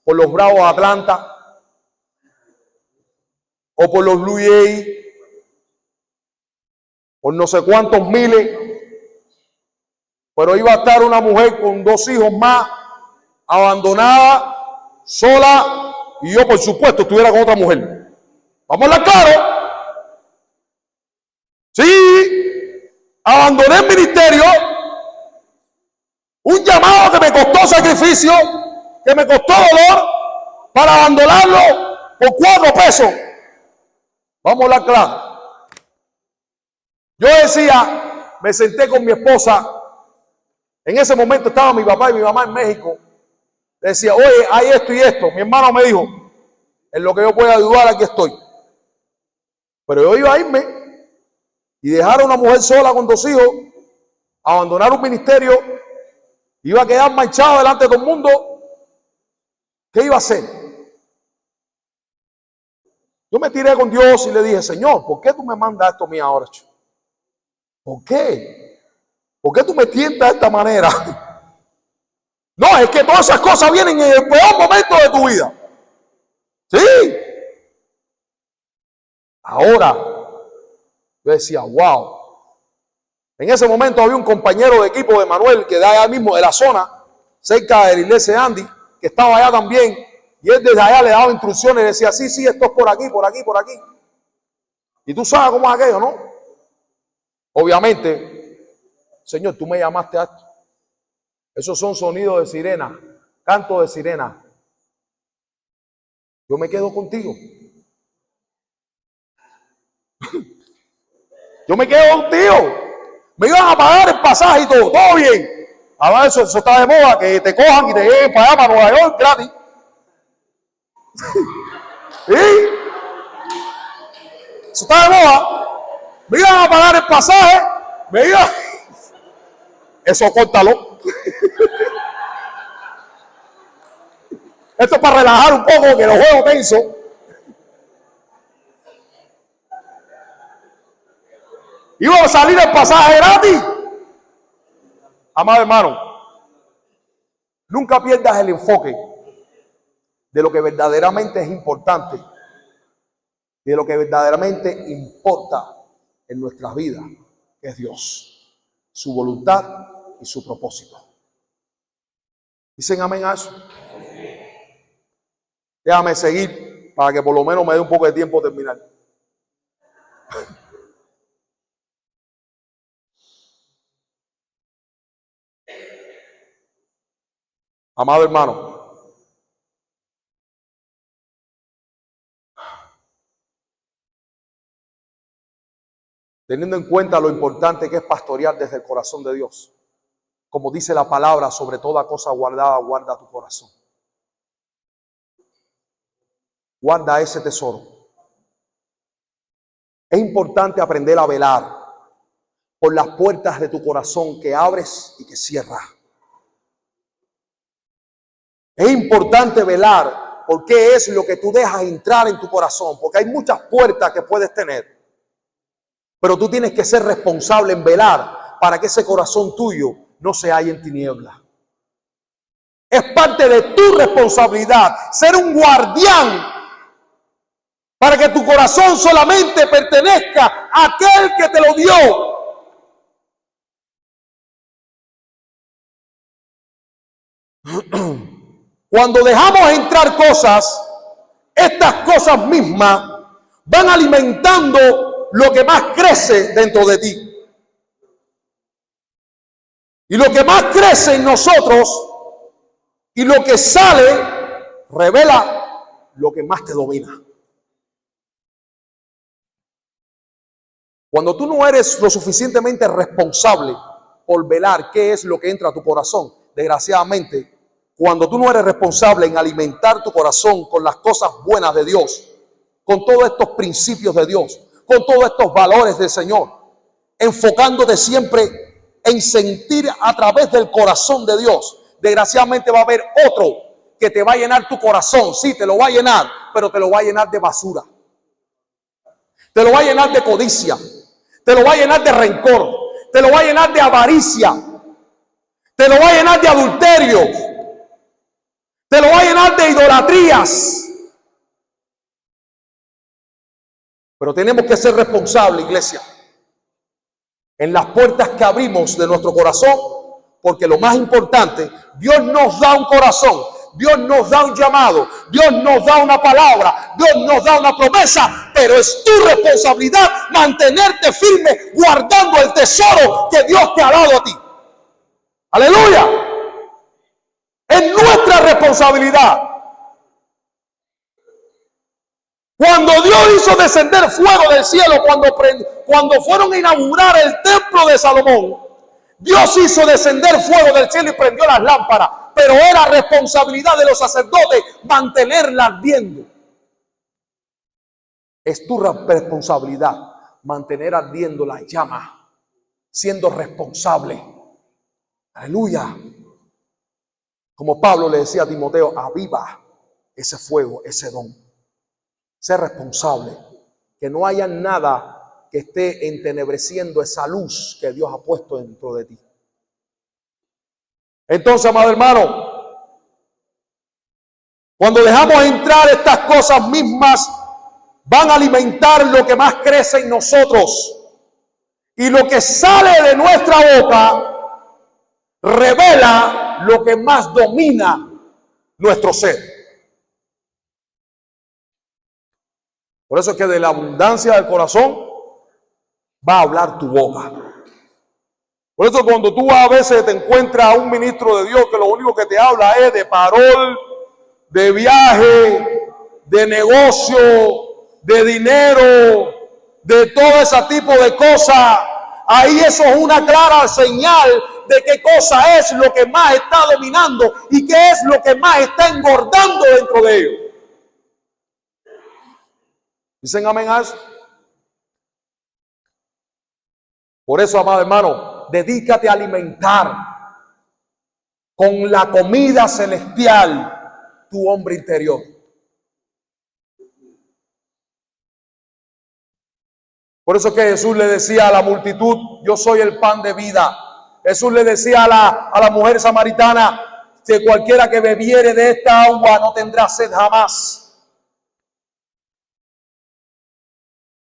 por los Bravos de Atlanta o por los Blue Jays, por no sé cuántos miles, pero iba a estar una mujer con 2 hijos más, abandonada, sola, y yo por supuesto estuviera con otra mujer. Vamos a hablar claro. Sí, abandoné el ministerio, un llamado que me costó sacrificio, que me costó dolor, para abandonarlo por 4 pesos. Vamos a hablar claro. Yo decía, me senté con mi esposa, en ese momento estaba mi papá y mi mamá en México. Le decía, oye, hay esto y esto. Mi hermano me dijo, en lo que yo pueda ayudar, aquí estoy. Pero yo iba a irme y dejar a una mujer sola con 2 hijos, abandonar un ministerio, iba a quedar manchado delante de todo el mundo. ¿Qué iba a hacer? Yo me tiré con Dios y le dije, Señor, ¿por qué tú me mandas esto a mí ahora? ¿Por qué? ¿Por qué tú me tientas de esta manera? No, es que todas esas cosas vienen en el peor momento de tu vida. Sí. Ahora, yo decía, wow. En ese momento había un compañero de equipo de Manuel, que de allá mismo, de la zona, cerca de la iglesia de Andy, que estaba allá también, y él desde allá le daba instrucciones, y decía, sí, esto es por aquí, por aquí, por aquí. Y tú sabes cómo es aquello, ¿no? Obviamente, Señor, tú me llamaste a esto. Esos son sonidos de sirena, canto de sirena. Yo me quedo contigo. Yo me quedo contigo. Me iban a pagar el pasaje y todo bien. Ahora eso está de moda, que te cojan y te lleven para allá, para Nueva York, gratis. ¿Sí? Eso está de moda. Me iban a pagar el pasaje, me iban... Eso córtalo. Esto es para relajar un poco, que los juegos tensos. Iba a salir el pasaje gratis. Amado hermano, nunca pierdas el enfoque de lo que verdaderamente es importante, de lo que verdaderamente importa en nuestras vidas, que es Dios, su voluntad y su propósito. ¿Dicen amén a eso? Déjame seguir para que por lo menos me dé un poco de tiempo a terminar. Amado hermano, teniendo en cuenta lo importante que es pastorear desde el corazón de Dios, como dice la palabra, sobre toda cosa guardada, guarda tu corazón. Guarda ese tesoro. Es importante aprender a velar por las puertas de tu corazón que abres y que cierras. Es importante velar por qué es lo que tú dejas entrar en tu corazón, porque hay muchas puertas que puedes tener, pero tú tienes que ser responsable en velar para que ese corazón tuyo no se halle en tinieblas. Es parte de tu responsabilidad ser un guardián para que tu corazón solamente pertenezca a aquel que te lo dio. Cuando dejamos entrar cosas, estas cosas mismas van alimentando lo que más crece dentro de ti. Y lo que más crece en nosotros y lo que sale revela lo que más te domina. Cuando tú no eres lo suficientemente responsable por velar qué es lo que entra a tu corazón, desgraciadamente, cuando tú no eres responsable en alimentar tu corazón con las cosas buenas de Dios, con todos estos principios de Dios, con todos estos valores del Señor, enfocándote siempre en sentir a través del corazón de Dios, desgraciadamente va a haber otro que te va a llenar tu corazón. Sí, te lo va a llenar, pero te lo va a llenar de basura. Te lo va a llenar de codicia. Te lo va a llenar de rencor. Te lo va a llenar de avaricia. Te lo va a llenar de adulterio. Te lo va a llenar de idolatrías. Pero tenemos que ser responsables, iglesia, en las puertas que abrimos de nuestro corazón, porque lo más importante, Dios nos da un corazón, Dios nos da un llamado, Dios nos da una palabra, Dios nos da una promesa, pero es tu responsabilidad mantenerte firme guardando el tesoro que Dios te ha dado a ti. Aleluya. Es nuestra responsabilidad. Cuando Dios hizo descender fuego del cielo, cuando fueron a inaugurar el templo de Salomón, Dios hizo descender fuego del cielo y prendió las lámparas, pero era responsabilidad de los sacerdotes mantenerla ardiendo. Es tu responsabilidad mantener ardiendo la llama, siendo responsable. Aleluya. Como Pablo le decía a Timoteo, aviva ese fuego, ese don. Sé responsable, que no haya nada que esté entenebreciendo esa luz que Dios ha puesto dentro de ti. Entonces, amado hermano, cuando dejamos entrar estas cosas mismas, van a alimentar lo que más crece en nosotros. Y lo que sale de nuestra boca revela lo que más domina nuestro ser. Por eso es que de la abundancia del corazón va a hablar tu boca. Por eso cuando tú a veces te encuentras a un ministro de Dios que lo único que te habla es de parol, de viaje, de negocio, de dinero, de todo ese tipo de cosas, ahí eso es una clara señal de qué cosa es lo que más está dominando y qué es lo que más está engordando dentro de ellos. ¿Dicen amén a eso? Por eso, amado hermano, dedícate a alimentar con la comida celestial tu hombre interior. Por eso que Jesús le decía a la multitud, yo soy el pan de vida. Jesús le decía a la mujer samaritana, que cualquiera que bebiere de esta agua no tendrá sed jamás.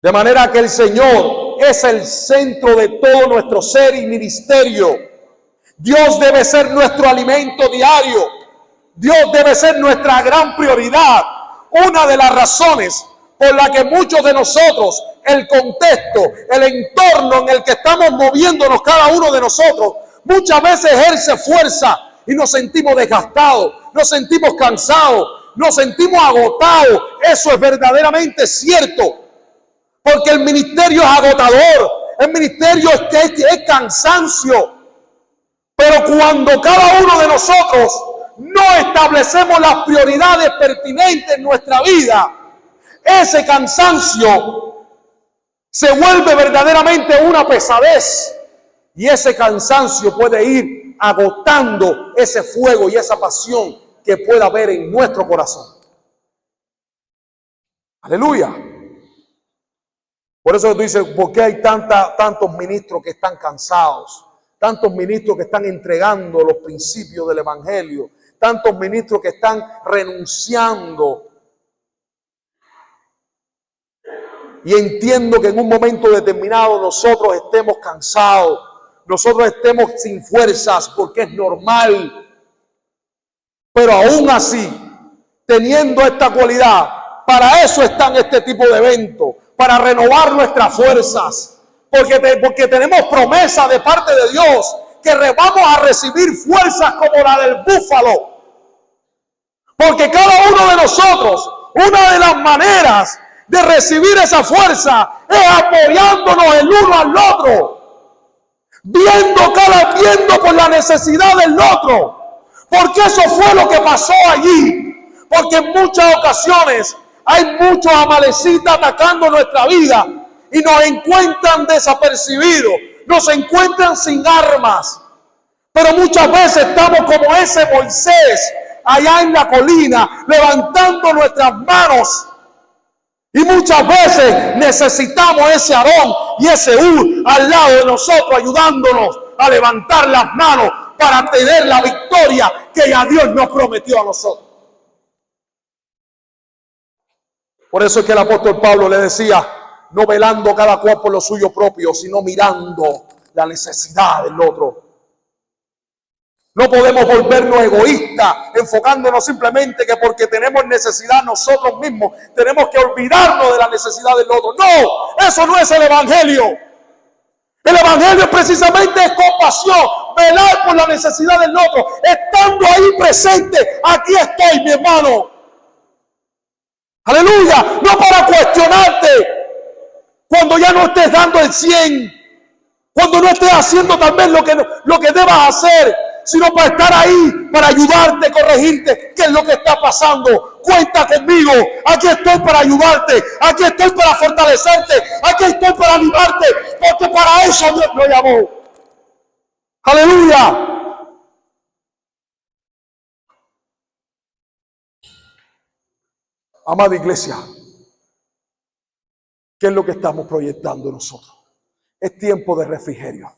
De manera que el Señor es el centro de todo nuestro ser y ministerio. Dios debe ser nuestro alimento diario. Dios debe ser nuestra gran prioridad. Una de las razones por la que muchos de nosotros, el contexto, el entorno en el que estamos moviéndonos cada uno de nosotros, muchas veces ejerce fuerza y nos sentimos desgastados, nos sentimos cansados, nos sentimos agotados. Eso es verdaderamente cierto. Porque el ministerio es agotador, el ministerio es cansancio. Pero cuando cada uno de nosotros no establecemos las prioridades pertinentes en nuestra vida, ese cansancio se vuelve verdaderamente una pesadez. Y ese cansancio puede ir agotando ese fuego y esa pasión que pueda haber en nuestro corazón. Aleluya. Por eso tú dices, ¿por qué hay tantos ministros que están cansados? Tantos ministros que están entregando los principios del evangelio. Tantos ministros que están renunciando. Y entiendo que en un momento determinado nosotros estemos cansados. Nosotros estemos sin fuerzas porque es normal. Pero aún así, teniendo esta cualidad, para eso están este tipo de eventos. Para renovar nuestras fuerzas, porque tenemos promesa de parte de Dios que vamos a recibir fuerzas como la del búfalo. Porque cada uno de nosotros, una de las maneras de recibir esa fuerza es apoyándonos el uno al otro, viendo por la necesidad del otro. Porque eso fue lo que pasó allí. Porque en muchas ocasiones hay muchos amalecitas atacando nuestra vida y nos encuentran desapercibidos, nos encuentran sin armas. Pero muchas veces estamos como ese Moisés allá en la colina, levantando nuestras manos. Y muchas veces necesitamos ese Aarón y ese Hur al lado de nosotros, ayudándonos a levantar las manos para tener la victoria que ya Dios nos prometió a nosotros. Por eso es que el apóstol Pablo le decía, no velando cada cual por lo suyo propio, sino mirando la necesidad del otro. No podemos volvernos egoístas, enfocándonos simplemente que porque tenemos necesidad nosotros mismos, tenemos que olvidarnos de la necesidad del otro. No, eso no es el evangelio. El evangelio precisamente es compasión, velar por la necesidad del otro, estando ahí presente. Aquí estoy, mi hermano. Aleluya, no para cuestionarte cuando ya no estés dando el 100, cuando no estés haciendo también lo que debas hacer, sino para estar ahí, para ayudarte, corregirte, qué es lo que está pasando. Cuenta conmigo, aquí estoy para ayudarte, aquí estoy para fortalecerte, aquí estoy para animarte, porque para eso Dios lo llamó. Aleluya. Amada iglesia, ¿qué es lo que estamos proyectando nosotros? Es tiempo de refrigerio.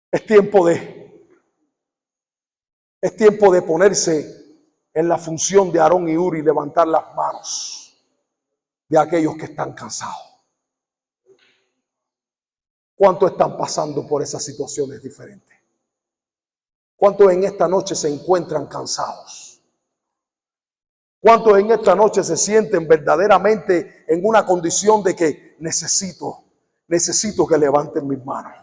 Es tiempo de ponerse en la función de Aarón y Hur y levantar las manos de aquellos que están cansados. ¿Cuántos están pasando por esas situaciones diferentes? ¿Cuántos en esta noche se encuentran cansados? ¿Cuántos en esta noche se sienten verdaderamente en una condición de que necesito que levanten mis manos?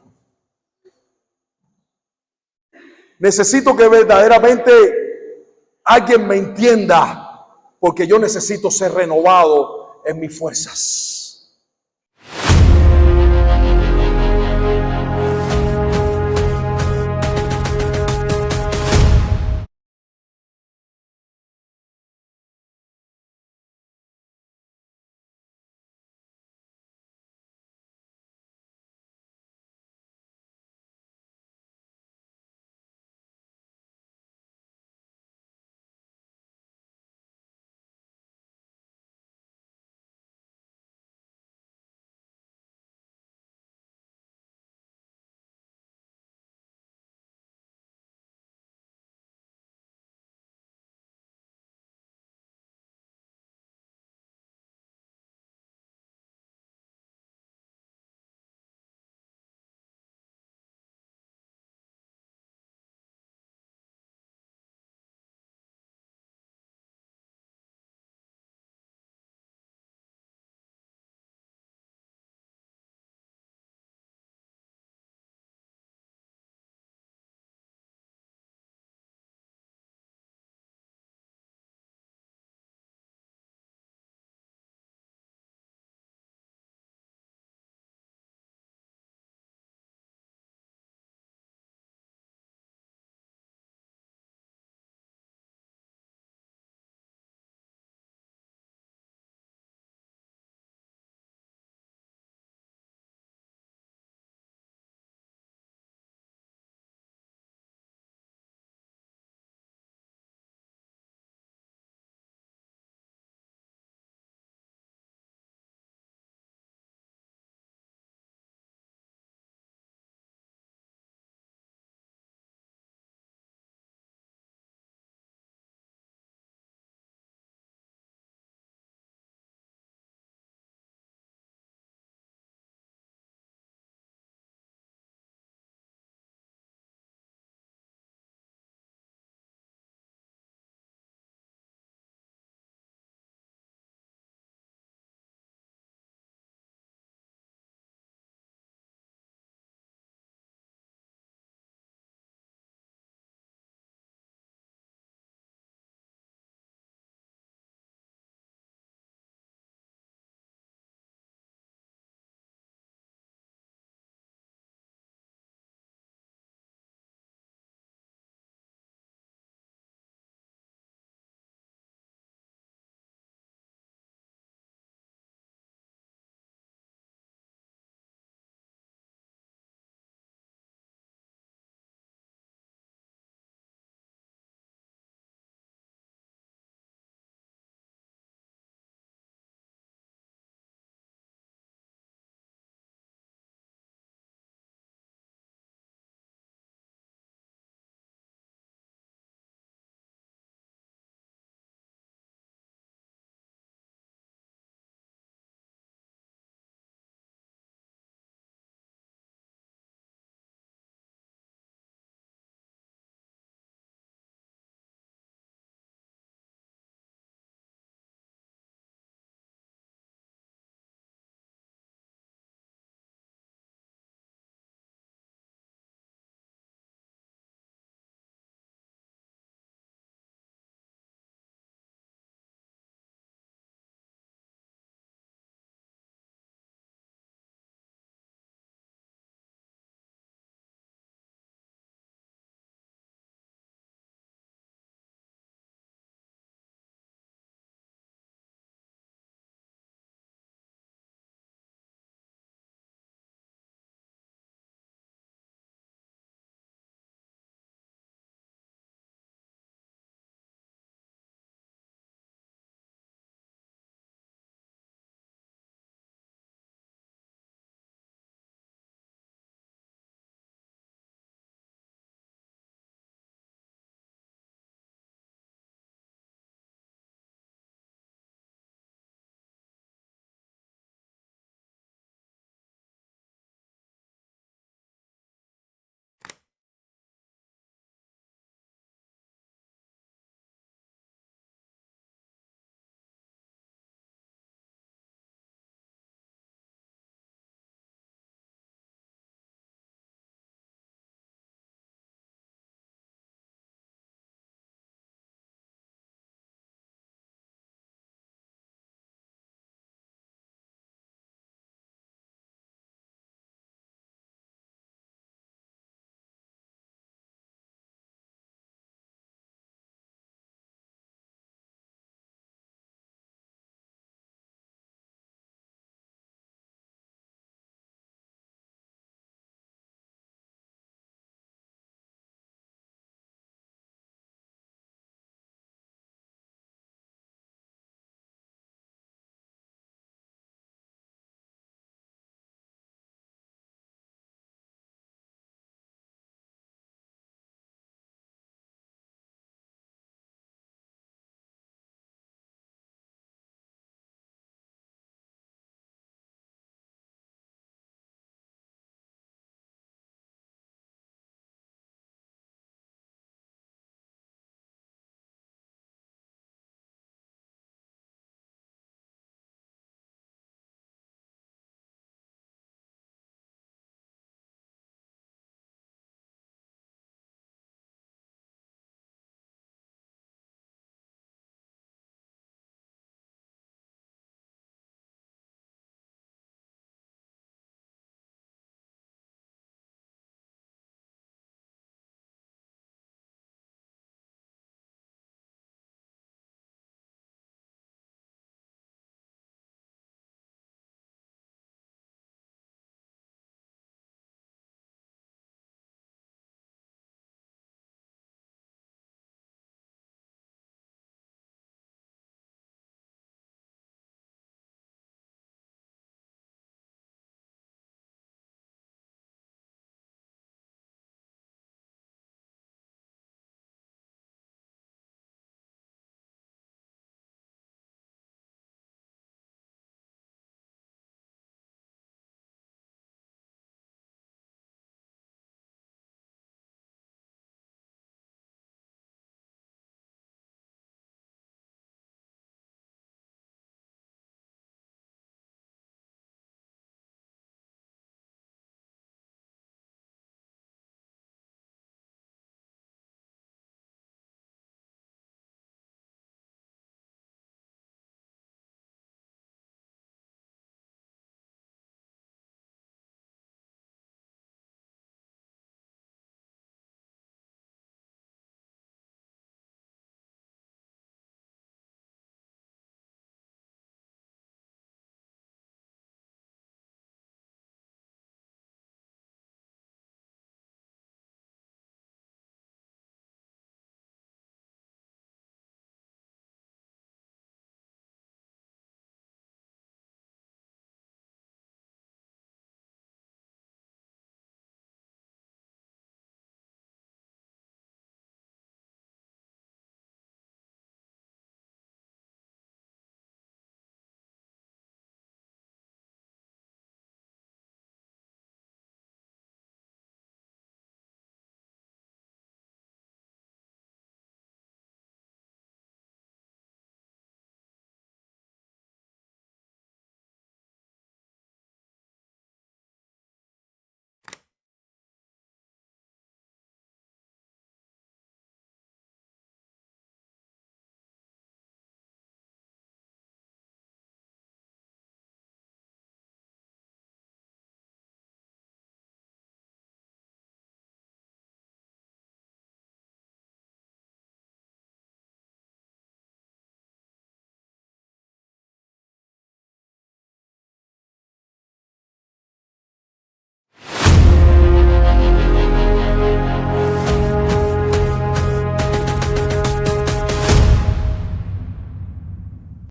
Necesito que verdaderamente alguien me entienda, porque yo necesito ser renovado en mis fuerzas.